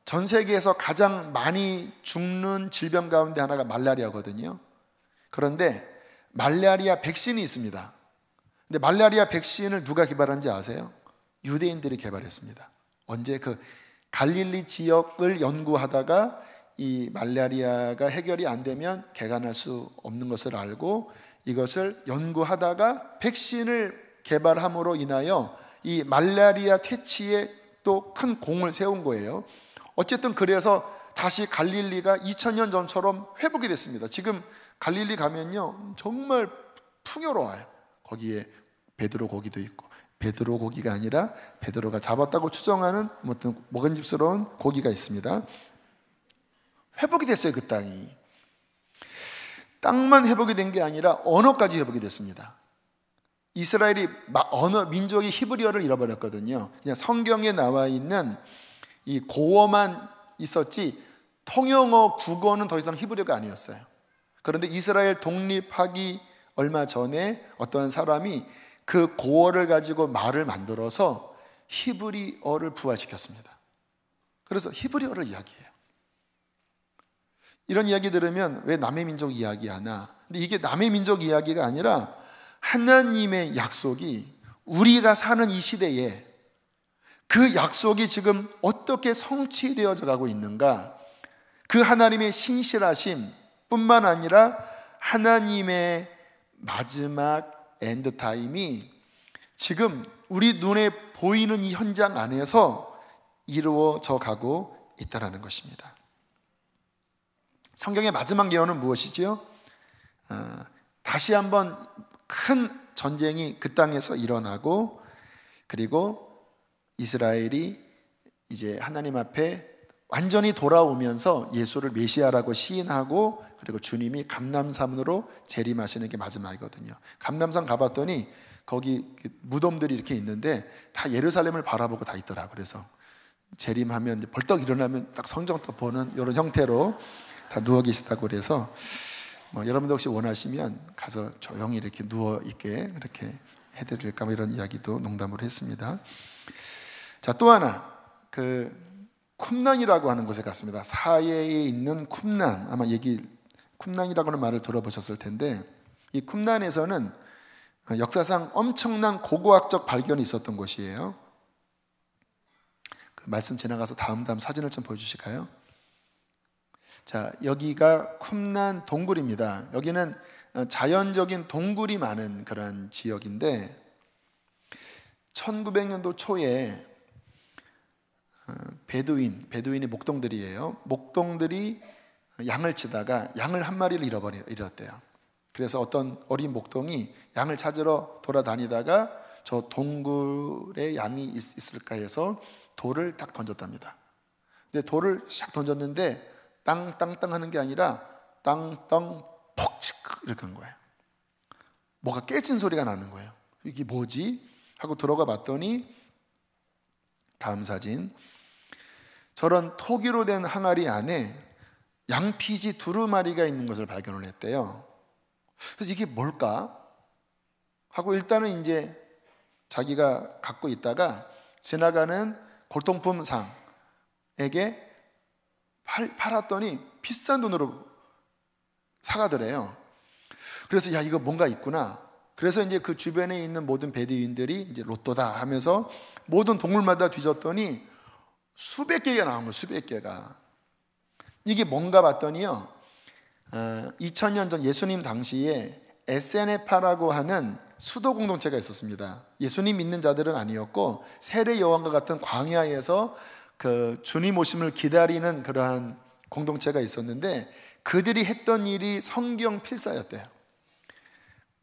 Speaker 1: 전 세계에서 가장 많이 죽는 질병 가운데 하나가 말라리아거든요. 그런데 말라리아 백신이 있습니다. 근데 말라리아 백신을 누가 개발한지 아세요? 유대인들이 개발했습니다. 언제? 그 갈릴리 지역을 연구하다가 이 말라리아가 해결이 안 되면 개간할 수 없는 것을 알고, 이것을 연구하다가 백신을 개발함으로 인하여 이 말라리아 퇴치에 또 큰 공을 세운 거예요. 어쨌든 그래서 다시 갈릴리가 2000년 전처럼 회복이 됐습니다. 지금 갈릴리 가면요 정말 풍요로워요. 거기에 베드로 고기도 있고, 베드로 고기가 아니라 베드로가 잡았다고 추정하는 아무튼 먹음직스러운 고기가 있습니다. 회복이 됐어요. 그 땅이. 땅만 회복이 된 게 아니라 언어까지 회복이 됐습니다. 이스라엘이 언어, 민족이 히브리어를 잃어버렸거든요. 그냥 성경에 나와 있는 이 고어만 있었지 통영어, 국어는 더 이상 히브리어가 아니었어요. 그런데 이스라엘 독립하기 얼마 전에 어떤 사람이 그 고어를 가지고 말을 만들어서 히브리어를 부활시켰습니다. 그래서 히브리어를 이야기해요. 이런 이야기 들으면 왜 남의 민족 이야기하나? 근데 이게 남의 민족 이야기가 아니라 하나님의 약속이 우리가 사는 이 시대에 그 약속이 지금 어떻게 성취되어져 가고 있는가? 그 하나님의 신실하심 뿐만 아니라 하나님의 마지막 엔드타임이 지금 우리 눈에 보이는 이 현장 안에서 이루어져 가고 있다는 것입니다. 성경의 마지막 예언은 무엇이지요? 다시 한번 큰 전쟁이 그 땅에서 일어나고, 그리고 이스라엘이 이제 하나님 앞에 완전히 돌아오면서 예수를 메시아라고 시인하고, 그리고 주님이 감람산으로 재림하시는 게 마지막이거든요. 감람산 가봤더니 거기 무덤들이 이렇게 있는데 다 예루살렘을 바라보고 다 있더라고요. 그래서 재림하면 벌떡 일어나면 딱 성경 딱 보는 이런 형태로 다 누워 계시다고 그래서 여러분도 혹시 원하시면 가서 조용히 이렇게 누워 있게 그렇게 해드릴까 뭐 이런 이야기도 농담으로 했습니다. 자, 또 하나 그 쿰난이라고 하는 곳에 갔습니다. 사해에 있는 쿰난, 아마 쿰난이라고 하는 말을 들어보셨을 텐데, 이 쿰난에서는 역사상 엄청난 고고학적 발견이 있었던 곳이에요. 그 말씀 지나가서 다음 사진을 좀 보여주실까요? 자, 여기가 쿰난 동굴입니다. 여기는 자연적인 동굴이 많은 그런 지역인데 1900년도 초에 베두인이 목동들이에요. 목동들이 양을 치다가 양을 한 마리를 잃었대요. 그래서 어떤 어린 목동이 양을 찾으러 돌아다니다가 저 동굴에 양이 있을까 해서 돌을 딱 던졌답니다. 근데 돌을 샥 던졌는데 땅땅땅 하는 게 아니라 땅땅 폭칙 이렇게 한 거예요. 뭐가 깨진 소리가 나는 거예요. 이게 뭐지? 하고 들어가 봤더니 다음 사진, 저런 토기로 된 항아리 안에 양피지 두루마리가 있는 것을 발견을 했대요. 그래서 이게 뭘까? 하고 일단은 이제 자기가 갖고 있다가 지나가는 골동품 상에게 팔았더니 비싼 돈으로 사가더래요. 그래서 야, 이거 뭔가 있구나. 그래서 이제 그 주변에 있는 모든 베두인들이 이제 로또다 하면서 모든 동물마다 뒤졌더니 수백 개가 나온 거예요. 수백 개가. 이게 뭔가 봤더니요, 2000년 전 예수님 당시에 SNF라고 하는 수도 공동체가 있었습니다. 예수님 믿는 자들은 아니었고 세례 요한과 같은 광야에서 그 주님 오심을 기다리는 그러한 공동체가 있었는데 그들이 했던 일이 성경 필사였대요.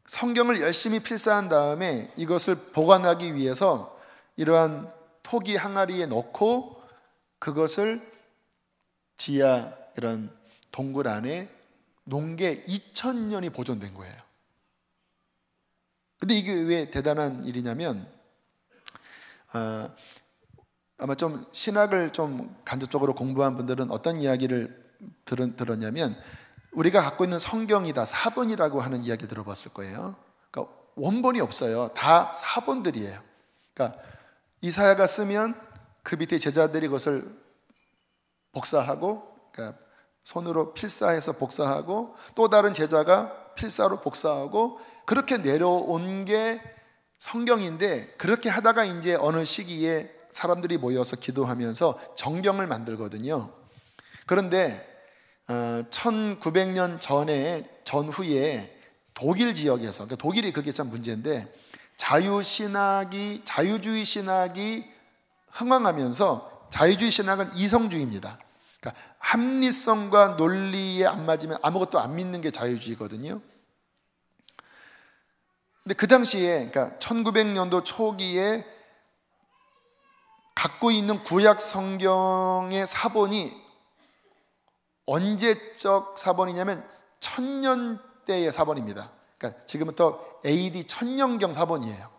Speaker 1: 성경을 열심히 필사한 다음에 이것을 보관하기 위해서 이러한 토기 항아리에 넣고 그것을 지하 이런 동굴 안에 놓은 게 2000년이 보존된 거예요. 근데 이게 왜 대단한 일이냐면 아마 좀 신학을 좀 간접적으로 공부한 분들은 어떤 이야기를 들었냐면 우리가 갖고 있는 성경이 다 사본이라고 하는 이야기 들어봤을 거예요. 그러니까 원본이 없어요. 다 사본들이에요. 그러니까 이사야가 쓰면 그 밑에 제자들이 그것을 복사하고, 그러니까 손으로 필사해서 복사하고 또 다른 제자가 필사로 복사하고 그렇게 내려온 게 성경인데, 그렇게 하다가 이제 어느 시기에 사람들이 모여서 기도하면서 정경을 만들거든요. 그런데 1900년 전후에 독일 지역에서, 그러니까 독일이 그게 참 문제인데 자유주의 신학이 흥왕하면서, 자유주의 신학은 이성주의입니다. 그러니까 합리성과 논리에 안 맞으면 아무것도 안 믿는 게 자유주의거든요. 근데 그 당시에, 그러니까 1900년도 초기에 갖고 있는 구약 성경의 사본이 언제적 사본이냐면 1000년대의 사본입니다. 그러니까 지금부터 AD 1000년경 사본이에요.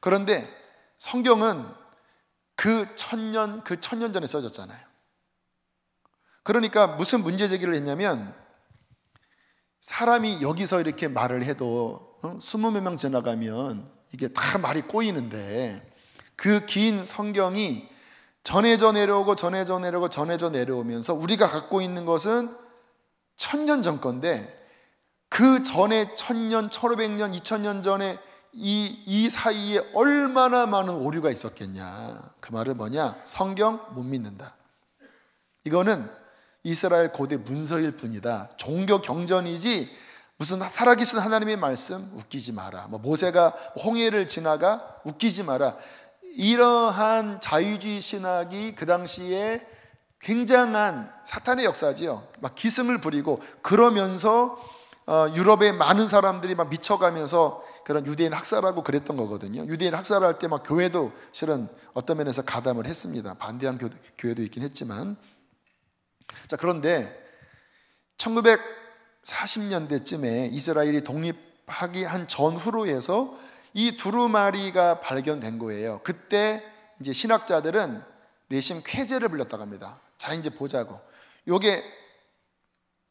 Speaker 1: 그런데 성경은 그 1000년 전에 써졌잖아요. 그러니까 무슨 문제 제기를 했냐면, 사람이 여기서 이렇게 말을 해도 20몇 명 지나가면 이게 다 말이 꼬이는데, 그 긴 성경이 전해져 내려오면서 우리가 갖고 있는 것은 1000년 전 건데, 그 전에 1000년, 1500년, 2000년 전에 이 사이에 얼마나 많은 오류가 있었겠냐. 그 말은 뭐냐? 성경 못 믿는다. 이거는 이스라엘 고대 문서일 뿐이다. 종교 경전이지 무슨 살아계신 하나님의 말씀 웃기지 마라. 모세가 홍해를 지나가 웃기지 마라. 이러한 자유주의 신학이 그 당시에 굉장한 사탄의 역사지요. 막 기승을 부리고 그러면서 유럽의 많은 사람들이 막 미쳐가면서 그런 유대인 학살하고 그랬던 거거든요. 유대인 학살할 때 막 교회도 실은 어떤 면에서 가담을 했습니다. 반대한 교회도 있긴 했지만. 자, 그런데 1940년대쯤에 이스라엘이 독립하기 한 전후로 해서 이 두루마리가 발견된 거예요. 그때 이제 신학자들은 내심 쾌제를 불렸다고 합니다. 자, 이제 보자고. 요게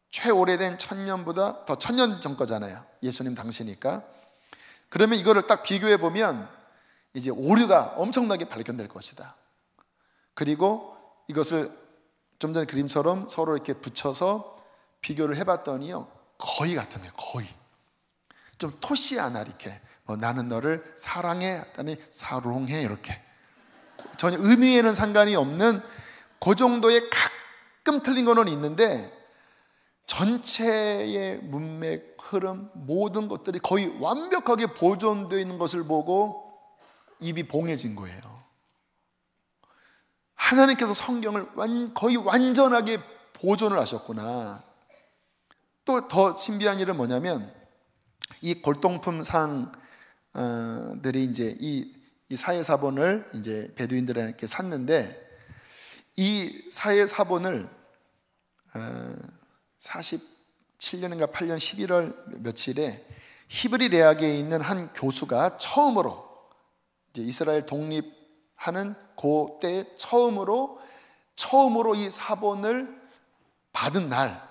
Speaker 1: 최오래된 1000년보다 더 1000년 전 거잖아요. 예수님 당시니까. 그러면 이거를 딱 비교해 보면 이제 오류가 엄청나게 발견될 것이다. 그리고 이것을 좀 전에 그림처럼 서로 이렇게 붙여서 비교를 해봤더니요, 거의 같은 거예요. 거의 좀 토시하나 이렇게 나는 너를 사랑해 하더니 사롱해 이렇게 전혀 의미에는 상관이 없는 그 정도의 가끔 틀린 거는 있는데 전체의 문맥, 흐름, 모든 것들이 거의 완벽하게 보존되어 있는 것을 보고 입이 봉해진 거예요. 하나님께서 성경을 거의 완전하게 보존을 하셨구나. 또 더 신비한 일은 뭐냐면, 이 골동품 상들이 이제 이 사해사본을 이제 베두인들에게 샀는데, 이 사해사본을 47년인가 8년 11월 며칠에 히브리 대학에 있는 한 교수가 처음으로, 이제 이스라엘 독립하는 그때 처음으로 이 사본을 받은 날,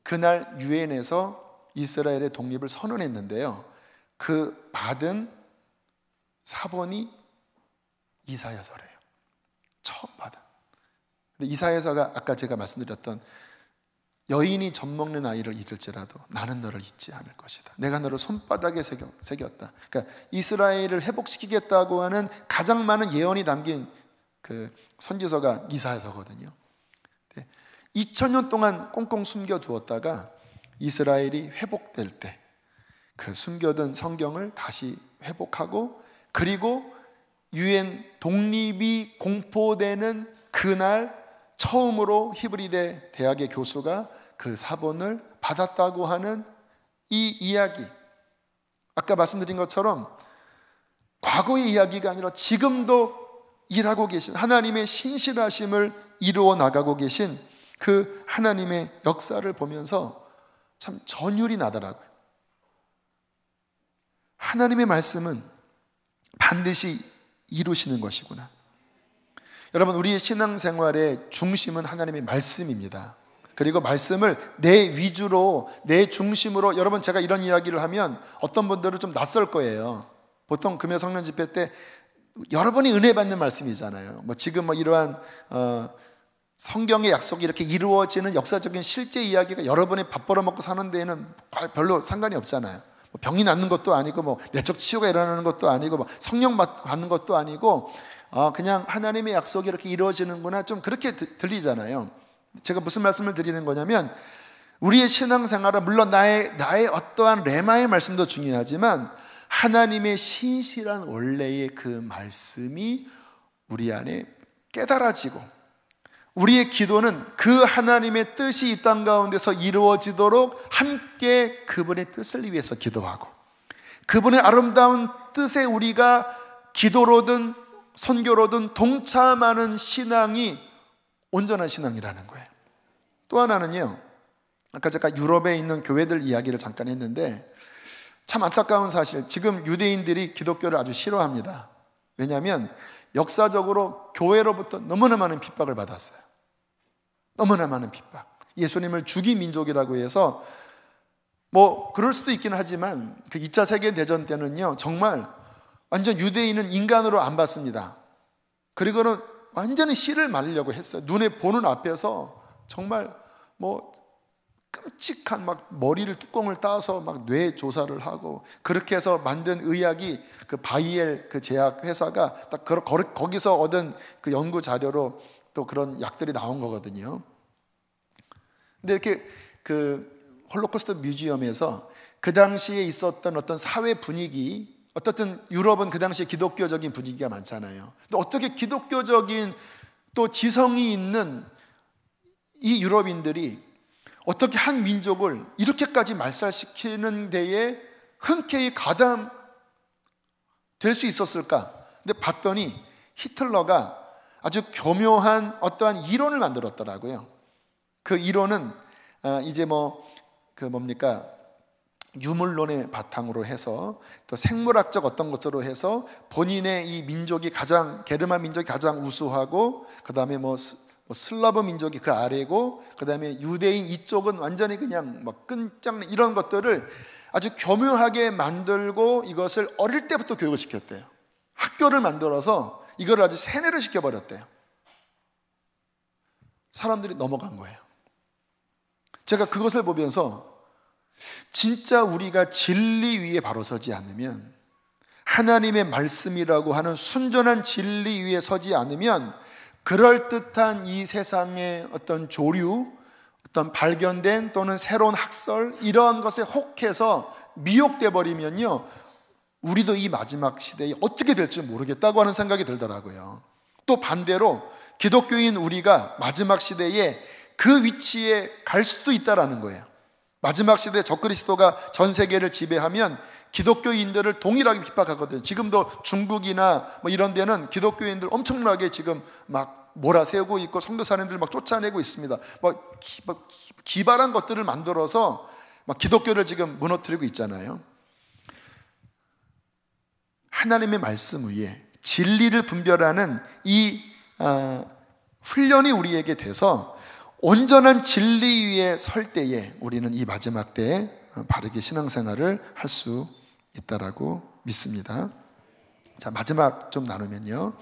Speaker 1: 그날 유엔에서 이스라엘의 독립을 선언했는데요, 그 받은 사본이 이사야서래요. 처음 받은. 근데 이사야서가 아까 제가 말씀드렸던 여인이 젖 먹는 아이를 잊을지라도 나는 너를 잊지 않을 것이다. 내가 너를 손바닥에 새겼다. 그러니까 이스라엘을 회복시키겠다고 하는 가장 많은 예언이 담긴 그 선지서가 이사야서거든요. 2000년 동안 꽁꽁 숨겨두었다가 이스라엘이 회복될 때 그 숨겨둔 성경을 다시 회복하고, 그리고 유엔 독립이 공포되는 그날 처음으로 히브리대 대학의 교수가 그 사본을 받았다고 하는 이 이야기, 아까 말씀드린 것처럼 과거의 이야기가 아니라 지금도 일하고 계신 하나님의 신실하심을 이루어 나가고 계신 그 하나님의 역사를 보면서 참 전율이 나더라고요. 하나님의 말씀은 반드시 이루시는 것이구나. 여러분, 우리의 신앙생활의 중심은 하나님의 말씀입니다. 그리고 말씀을 내 위주로, 내 중심으로, 여러분 제가 이런 이야기를 하면 어떤 분들은 좀 낯설 거예요. 보통 금요 성령 집회 때 여러 번이 은혜 받는 말씀이잖아요. 지금 이러한 성경의 약속이 이렇게 이루어지는 역사적인 실제 이야기가 여러 번에 밥 벌어먹고 사는 데에는 별로 상관이 없잖아요. 병이 낫는 것도 아니고 내적 치유가 일어나는 것도 아니고 성령 받는 것도 아니고 그냥 하나님의 약속이 이렇게 이루어지는구나, 좀 그렇게 들리잖아요. 제가 무슨 말씀을 드리는 거냐면, 우리의 신앙생활은 물론 나의 어떠한 레마의 말씀도 중요하지만 하나님의 신실한 원래의 그 말씀이 우리 안에 깨달아지고, 우리의 기도는 그 하나님의 뜻이 이 땅 가운데서 이루어지도록 함께 그분의 뜻을 위해서 기도하고, 그분의 아름다운 뜻에 우리가 기도로든 선교로든 동참하는 신앙이 온전한 신앙이라는 거예요. 또 하나는요, 아까 제가 유럽에 있는 교회들 이야기를 잠깐 했는데 참 안타까운 사실, 지금 유대인들이 기독교를 아주 싫어합니다. 왜냐하면 역사적으로 교회로부터 너무나 많은 핍박을 받았어요. 너무나 많은 핍박. 예수님을 죽인 민족이라고 해서 그럴 수도 있긴 하지만 그 2차 세계대전 때는요, 정말 완전 유대인은 인간으로 안 봤습니다. 그리고는 완전히 씨를 말리려고 했어요. 눈에 보는 앞에서 정말 끔찍한 머리를 뚜껑을 따서 뇌 조사를 하고, 그렇게 해서 만든 의학이 그 바이엘 그 제약 회사가 딱 거기서 얻은 그 연구 자료로 또 그런 약들이 나온 거거든요. 근데 이렇게 그 홀로코스트 뮤지엄에서 그 당시에 있었던 어떤 사회 분위기, 어떻든 유럽은 그 당시에 기독교적인 분위기가 많잖아요. 근데 어떻게 기독교적인 또 지성이 있는 이 유럽인들이 어떻게 한 민족을 이렇게까지 말살시키는 데에 흔쾌히 가담될 수 있었을까? 근데 봤더니 히틀러가 아주 교묘한 어떠한 이론을 만들었더라고요. 그 이론은 이제 유물론의 바탕으로 해서 또 생물학적 어떤 것으로 해서 본인의 이 민족이 게르만 민족이 가장 우수하고, 그 다음에 슬라브 민족이 그 아래고, 그 다음에 유대인 이쪽은 완전히 그냥 끈짝, 이런 것들을 아주 교묘하게 만들고 이것을 어릴 때부터 교육을 시켰대요. 학교를 만들어서 이걸 아주 세뇌를 시켜버렸대요. 사람들이 넘어간 거예요. 제가 그것을 보면서 진짜 우리가 진리 위에 바로 서지 않으면, 하나님의 말씀이라고 하는 순전한 진리 위에 서지 않으면 그럴듯한 이 세상의 어떤 조류, 어떤 발견된 또는 새로운 학설 이러한 것에 혹해서 미혹돼 버리면요, 우리도 이 마지막 시대에 어떻게 될지 모르겠다고 하는 생각이 들더라고요. 또 반대로 기독교인 우리가 마지막 시대에 그 위치에 갈 수도 있다라는 거예요. 마지막 시대에 적그리스도가 전 세계를 지배하면 기독교인들을 동일하게 핍박하거든요. 지금도 중국이나 뭐 이런 데는 기독교인들 엄청나게 지금 막 몰아세우고 있고 선교사님들 막 쫓아내고 있습니다. 기발한 것들을 만들어서 막 기독교를 지금 무너뜨리고 있잖아요. 하나님의 말씀 위에 진리를 분별하는 이 훈련이 우리에게 돼서 온전한 진리 위에 설 때에 우리는 이 마지막 때에 바르게 신앙생활을 할 수 있다라고 믿습니다. 자, 마지막 좀 나누면요,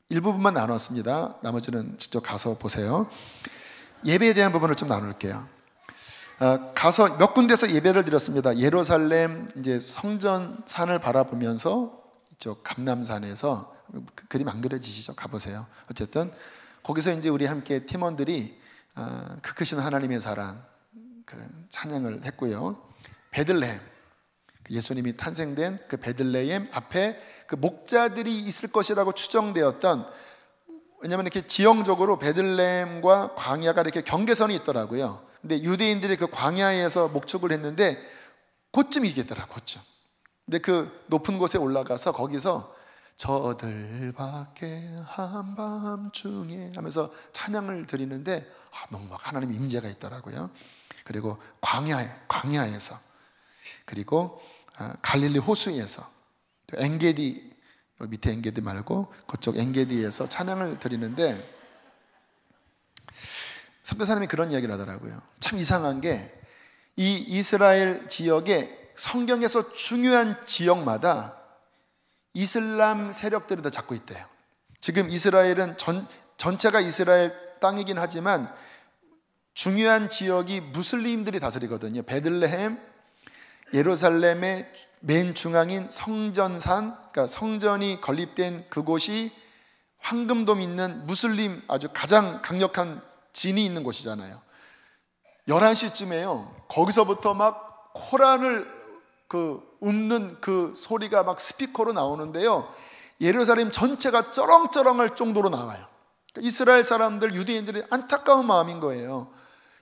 Speaker 1: 일부분만 나눴습니다. 나머지는 직접 가서 보세요. 예배에 대한 부분을 좀 나눌게요. 가서 몇 군데서 예배를 드렸습니다. 예루살렘 이제 성전산을 바라보면서 이쪽 감람산에서, 그림 안 그려지시죠? 가보세요. 어쨌든 거기서 이제 우리 함께 팀원들이 그 크신 하나님의 사랑 그 찬양을 했고요. 베들레헴, 예수님이 탄생된 그 베들레헴 앞에 그 목자들이 있을 것이라고 추정되었던, 왜냐하면 이렇게 지형적으로 베들레헴과 광야가 이렇게 경계선이 있더라고요. 근데 유대인들이 그 광야에서 목축을 했는데 곧쯤 이겠더라, 곧쯤. 근데 그 높은 곳에 올라가서 거기서 저들밖에 한밤중에 하면서 찬양을 드리는데 너무 막 하나님 임재가 있더라고요. 그리고 광야에서, 그리고 갈릴리 호수에서, 엔게디, 밑에 엔게디 말고 그쪽 엔게디에서 찬양을 드리는데, 선교사님이 그런 이야기를 하더라고요. 참 이상한 게 이 이스라엘 지역에 성경에서 중요한 지역마다 이슬람 세력들이 다 잡고 있대요. 지금 이스라엘은 전체가 이스라엘 땅이긴 하지만 중요한 지역이 무슬림들이 다스리거든요. 베들레헴, 예루살렘의 맨 중앙인 성전산, 그러니까 성전이 건립된 그곳이 황금돔 있는 무슬림 아주 가장 강력한 진이 있는 곳이잖아요. 11시쯤에요 거기서부터 막 코란을 웃는 그 소리가 막 스피커로 나오는데요, 예루살렘 전체가 쩌렁쩌렁할 정도로 나와요. 그러니까 이스라엘 사람들, 유대인들이 안타까운 마음인 거예요.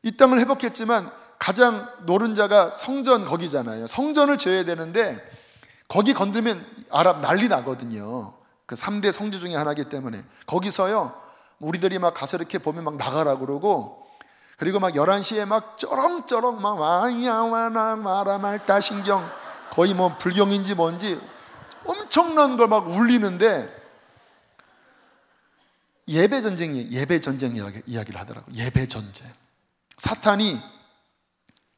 Speaker 1: 이 땅을 회복했지만 가장 노른자가 성전 거기잖아요. 성전을 지어야 되는데 거기 건들면 아랍 난리 나거든요. 그 3대 성지 중에 하나이기 때문에 거기서요, 우리들이 막 가서 이렇게 보면 막 나가라 그러고, 그리고 막 11시에 막 쩌렁쩌렁 막 와야와나 마라말따 신경, 거의 뭐 불경인지 뭔지 엄청난 걸 막 울리는데, 예배 전쟁 이야기를 하더라고요. 예배 전쟁. 사탄이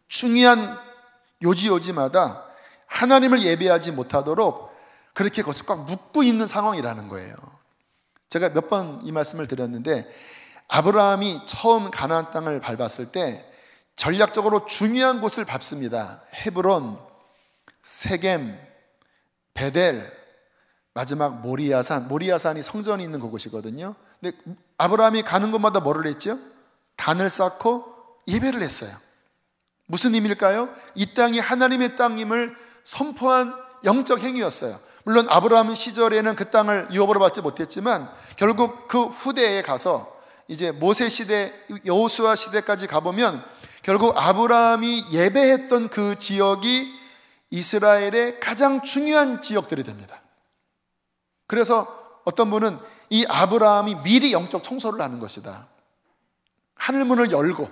Speaker 1: 중요한 요지마다 하나님을 예배하지 못하도록 그렇게 것을 꽉 묶고 있는 상황이라는 거예요. 제가 몇 번 이 말씀을 드렸는데, 아브라함이 처음 가나안 땅을 밟았을 때 전략적으로 중요한 곳을 밟습니다. 헤브론, 세겜, 베델, 마지막 모리아산이 성전이 있는 그곳이거든요. 근데 아브라함이 가는 곳마다 뭐를 했죠? 단을 쌓고 예배를 했어요. 무슨 의미일까요? 이 땅이 하나님의 땅임을 선포한 영적 행위였어요. 물론 아브라함 시절에는 그 땅을 유업으로 받지 못했지만 결국 그 후대에 가서 이제 모세 시대, 여호수아 시대까지 가보면 결국 아브라함이 예배했던 그 지역이 이스라엘의 가장 중요한 지역들이 됩니다. 그래서 어떤 분은 이 아브라함이 미리 영적 청소를 하는 것이다, 하늘문을 열고.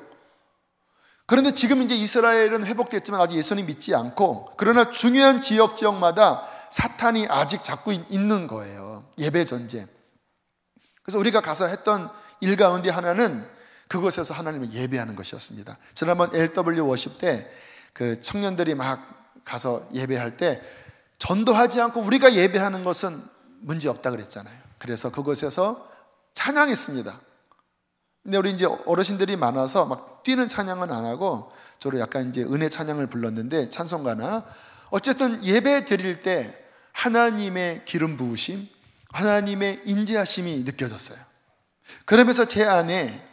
Speaker 1: 그런데 지금 이제 이스라엘은 회복됐지만 아직 예수님 믿지 않고, 그러나 중요한 지역마다 사탄이 아직 잡고 있는 거예요. 예배 전쟁. 그래서 우리가 가서 했던 일 가운데 하나는 그곳에서 하나님을 예배하는 것이었습니다. 지난번 LW 워십 때 그 청년들이 막 가서 예배할 때 전도하지 않고 우리가 예배하는 것은 문제 없다 그랬잖아요. 그래서 그곳에서 찬양했습니다. 근데 우리 이제 어르신들이 많아서 막 뛰는 찬양은 안 하고 저로 약간 이제 은혜 찬양을 불렀는데, 찬송가나 어쨌든 예배 드릴 때 하나님의 기름 부으심, 하나님의 인재하심이 느껴졌어요. 그러면서 제 안에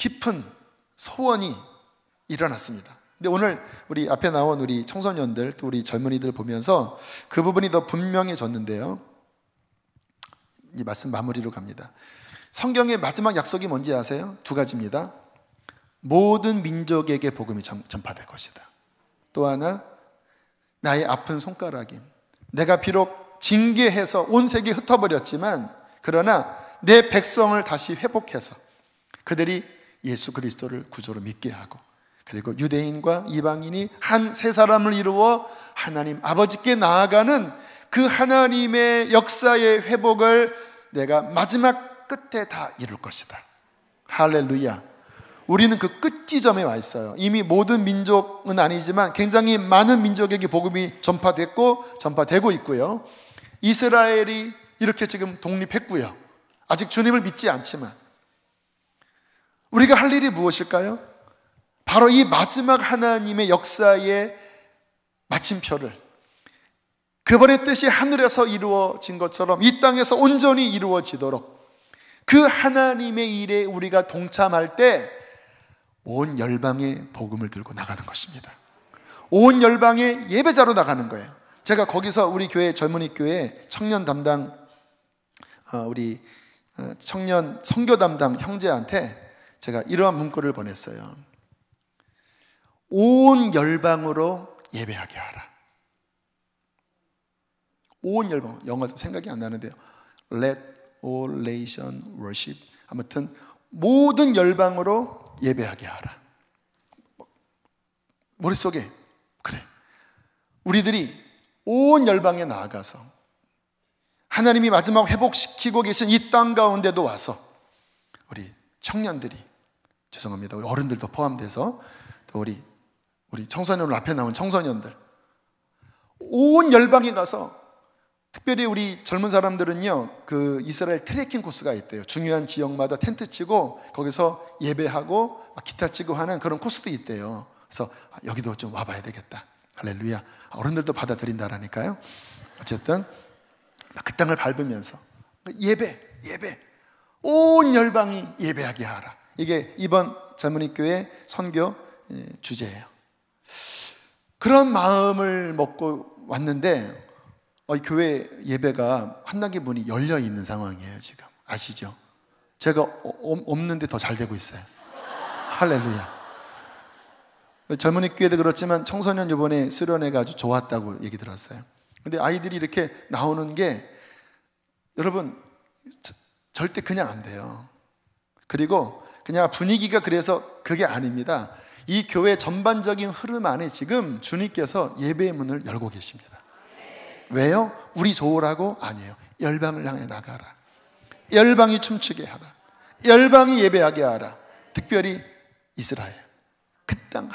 Speaker 1: 깊은 소원이 일어났습니다. 근데 오늘 우리 앞에 나온 우리 청소년들 또 우리 젊은이들 보면서 그 부분이 더 분명해졌는데요, 이 말씀 마무리로 갑니다. 성경의 마지막 약속이 뭔지 아세요? 두 가지입니다. 모든 민족에게 복음이 전파될 것이다. 또 하나, 나의 아픈 손가락인, 내가 비록 징계해서 온 세계에 흩어버렸지만 그러나 내 백성을 다시 회복해서 그들이 예수 그리스도를 구조로 믿게 하고, 그리고 유대인과 이방인이 한 세 사람을 이루어 하나님 아버지께 나아가는 그 하나님의 역사의 회복을 내가 마지막 끝에 다 이룰 것이다. 할렐루야. 우리는 그 끝 지점에 와 있어요. 이미 모든 민족은 아니지만 굉장히 많은 민족에게 복음이 전파되고 있고요. 이스라엘이 이렇게 지금 독립했고요. 아직 주님을 믿지 않지만 우리가 할 일이 무엇일까요? 바로 이 마지막 하나님의 역사의 마침표를, 그분의 뜻이 하늘에서 이루어진 것처럼 이 땅에서 온전히 이루어지도록 그 하나님의 일에 우리가 동참할 때 온 열방의 복음을 들고 나가는 것입니다. 온 열방의 예배자로 나가는 거예요. 제가 거기서 우리 교회 젊은이 교회 청년 담당 우리 청년 선교 담당 형제한테 제가 이러한 문구를 보냈어요. 온 열방으로 예배하게 하라. 온 열방, 영어 좀 생각이 안 나는데요. Let all nation worship. 아무튼 모든 열방으로 예배하게 하라. 머릿속에 그래, 우리들이 온 열방에 나아가서 하나님이 마지막 회복시키고 계신 이 땅 가운데도 와서 우리 청년들이, 죄송합니다, 우리 어른들도 포함돼서 또 우리 청소년들, 앞에 나온 청소년들, 온 열방에 가서, 특별히 우리 젊은 사람들은요, 그 이스라엘 트레킹 코스가 있대요. 중요한 지역마다 텐트 치고 거기서 예배하고 기타 치고 하는 그런 코스도 있대요. 그래서 여기도 좀 와봐야 되겠다. 할렐루야. 어른들도 받아들인다라니까요. 어쨌든 그 땅을 밟으면서 예배, 온 열방이 예배하게 하라. 이게 이번 젊은이 교회 선교 주제예요. 그런 마음을 먹고 왔는데 교회 예배가 한 단계 문이 열려 있는 상황이에요. 지금 아시죠? 제가 없는데 더 잘 되고 있어요. 할렐루야. 젊은이 교회도 그렇지만 청소년 이번에 수련회가 아주 좋았다고 얘기 들었어요. 근데 아이들이 이렇게 나오는 게, 여러분, 절대 그냥 안 돼요. 그리고 그냥 분위기가 그래서 그게 아닙니다. 이 교회 전반적인 흐름 안에 지금 주님께서 예배의 문을 열고 계십니다. 왜요? 우리 좋으라고? 아니에요. 열방을 향해 나가라. 열방이 춤추게 하라. 열방이 예배하게 하라. 특별히 이스라엘, 그 땅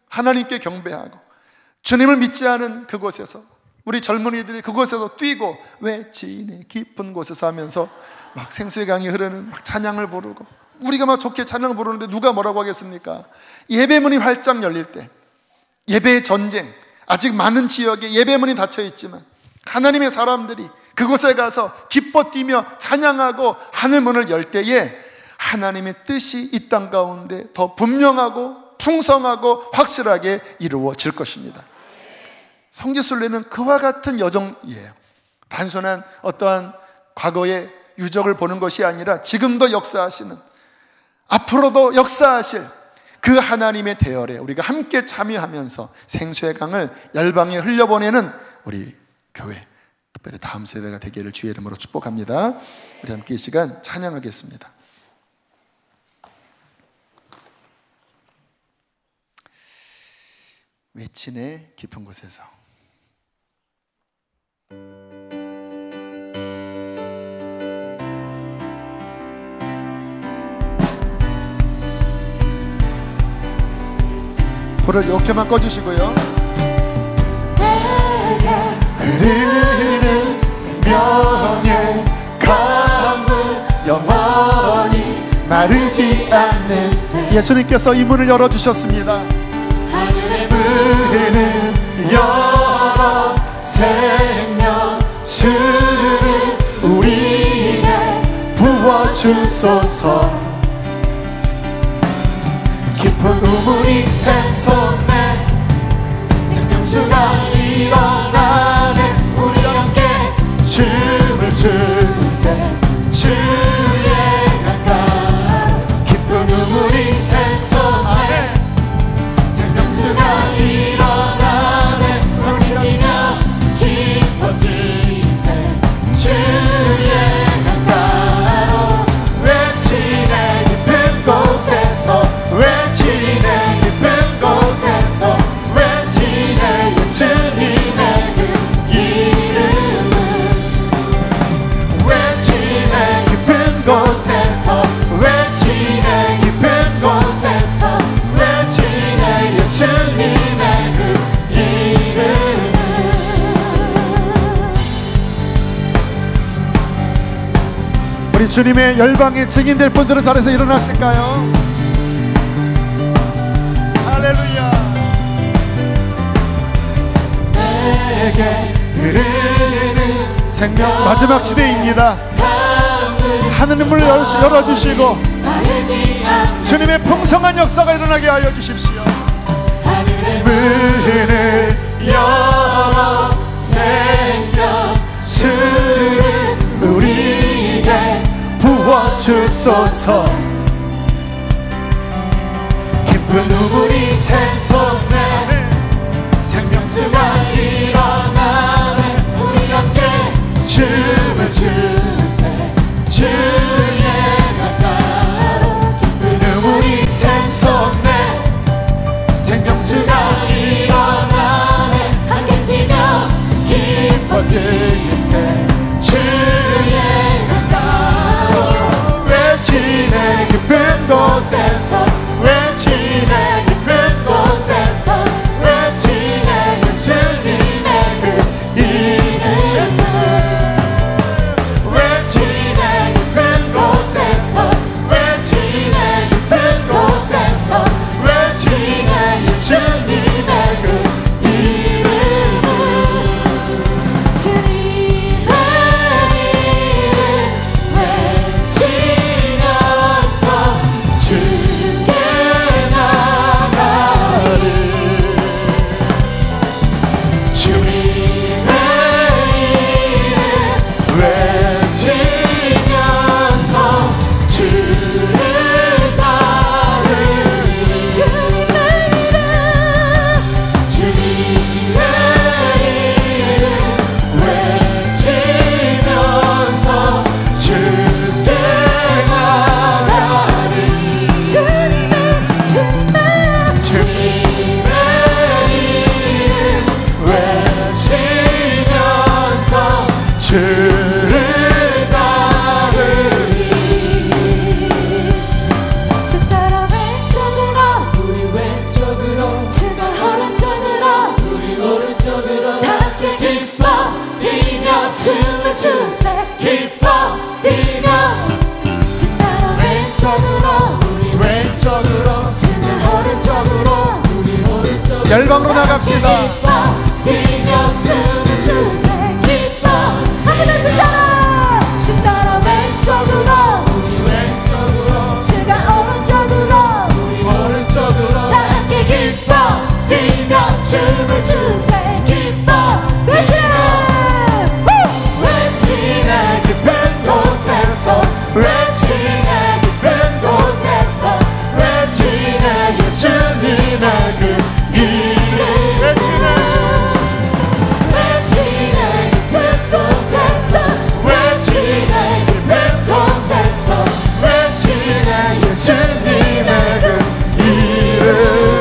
Speaker 1: 하나님께 경배하고 주님을 믿지 않은 그곳에서 우리 젊은이들이 그곳에서 뛰고 외치네 깊은 곳에서 하면서 막 생수의 강이 흐르는 막 찬양을 부르고, 우리가 막 좋게 찬양 부르는데 누가 뭐라고 하겠습니까? 예배문이 활짝 열릴 때, 예배의 전쟁, 아직 많은 지역에 예배문이 닫혀 있지만 하나님의 사람들이 그곳에 가서 기뻐 뛰며 찬양하고 하늘문을 열 때에 하나님의 뜻이 이 땅 가운데 더 분명하고 풍성하고 확실하게 이루어질 것입니다. 성지순례는 그와 같은 여정이에요. 단순한 어떠한 과거의 유적을 보는 것이 아니라 지금도 역사하시는, 앞으로도 역사하실 그 하나님의 대열에 우리가 함께 참여하면서 생수의 강을 열방에 흘려보내는 우리 교회, 특별히 다음 세대가 되기를 주의 이름으로 축복합니다. 우리 함께 이 시간 찬양하겠습니다. 외치네 깊은 곳에서. 불을 이렇게만 꺼주시고요. 흐르는 생명의 강물 영원히 마르지 않는 새. 예수님께서 이 문을 열어주셨습니다. 하늘의 문을 열어 생명 수를 우리에게 부어주소서. 깊은 우물이 샘솟네 생명수가 일어나네 우리 함께 춤을 추세 주의 강가로 깊은 우물이 샘솟네 생명수가 일어나네 우리 뛰며 기뻐 뛰세 주의 강가로 외치네 깊은 곳에서 외치네 깊은 곳에서 외치네 예수님의 그 이름을 외치네 깊은 곳에서 외치네 깊은 곳에서 외치네 예수님의 그 이름을 우리 주님의 열방의 증인될 분들은 자리에서 일어나실까요? 할렐루야. 내게 흐르는 생명 마지막 시대입니다. 하늘의 문을 열어주시고 주님의 풍성한 역사가 일어나게 하여 주십시오. 하늘의 문을 열어 생명수를 우리에게 부어주소서. 깊은 우물이 샘솟네 생명수가 일어나네 우리 함께 춤을 추세 주의 강가로 깊은 우물이 샘솟네 생명수가 일어나네 함께 뛰며 기뻐 뛰세 주의 강가로 외치네 깊은 곳에서 외치네 깊은 곳에서 외치네 예수님의 그 이름을 외치네 깊은 곳에서 외치네 깊은 곳에서 외치네 예수님의 그 이름을 주님의 이름 외치면서 주께 나가리 주님의 이름 외치면서 주를 따르리 주님의 이름 외치면서 주께 나가리 주님의 이름 외치면서 주를 따르리
Speaker 2: 주 따라 왼쪽으로 우리 왼쪽으로 주가 오른쪽으로 우리 오른쪽으로 함께 기뻐 뛰며 춤을 추세 기뻐 뛰며 주 따라 왼쪽으로 우리
Speaker 1: 왼쪽으로
Speaker 2: 주가 오른쪽으로 우리 오른쪽으로
Speaker 1: 열방으로 나갑시다.
Speaker 2: 기뻐 뛰며 춤을 추세 기뻐 한번더 주 따라 왼쪽으로 우리 왼쪽으로 주가 오른쪽으로 우리
Speaker 1: 오른쪽으로
Speaker 2: 함께 기뻐 뛰며 춤을 추세 기뻐
Speaker 1: 외치네 깊은 곳에서 외치네 깊은 곳에서 외치네 예수님의 그 이름 외치네
Speaker 2: 깊은 곳에서
Speaker 1: 외치네 깊은 곳에서 외치네 예수님의 그 이름을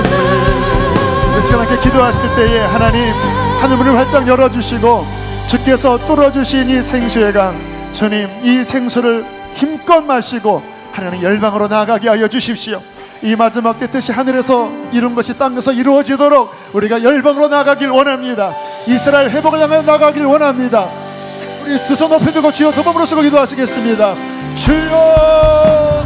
Speaker 1: 이 시간 함께 기도하실 때에 하나님 하늘문을 활짝 열어주시고 주께서 뚫어주신 이 생수의 강 주님 이 생수를 힘껏 마시고 하나님 열방으로 나아가게 하여 주십시오. 이 마지막 때 뜻이 하늘에서 이룬 것이 땅에서 이루어지도록 우리가 열방으로 나아가길 원합니다. 이스라엘 회복을 향해 나아가길 원합니다. 우리 두 손 높이 들고 주여 두 번으로 쓰고 기도하시겠습니다. 주여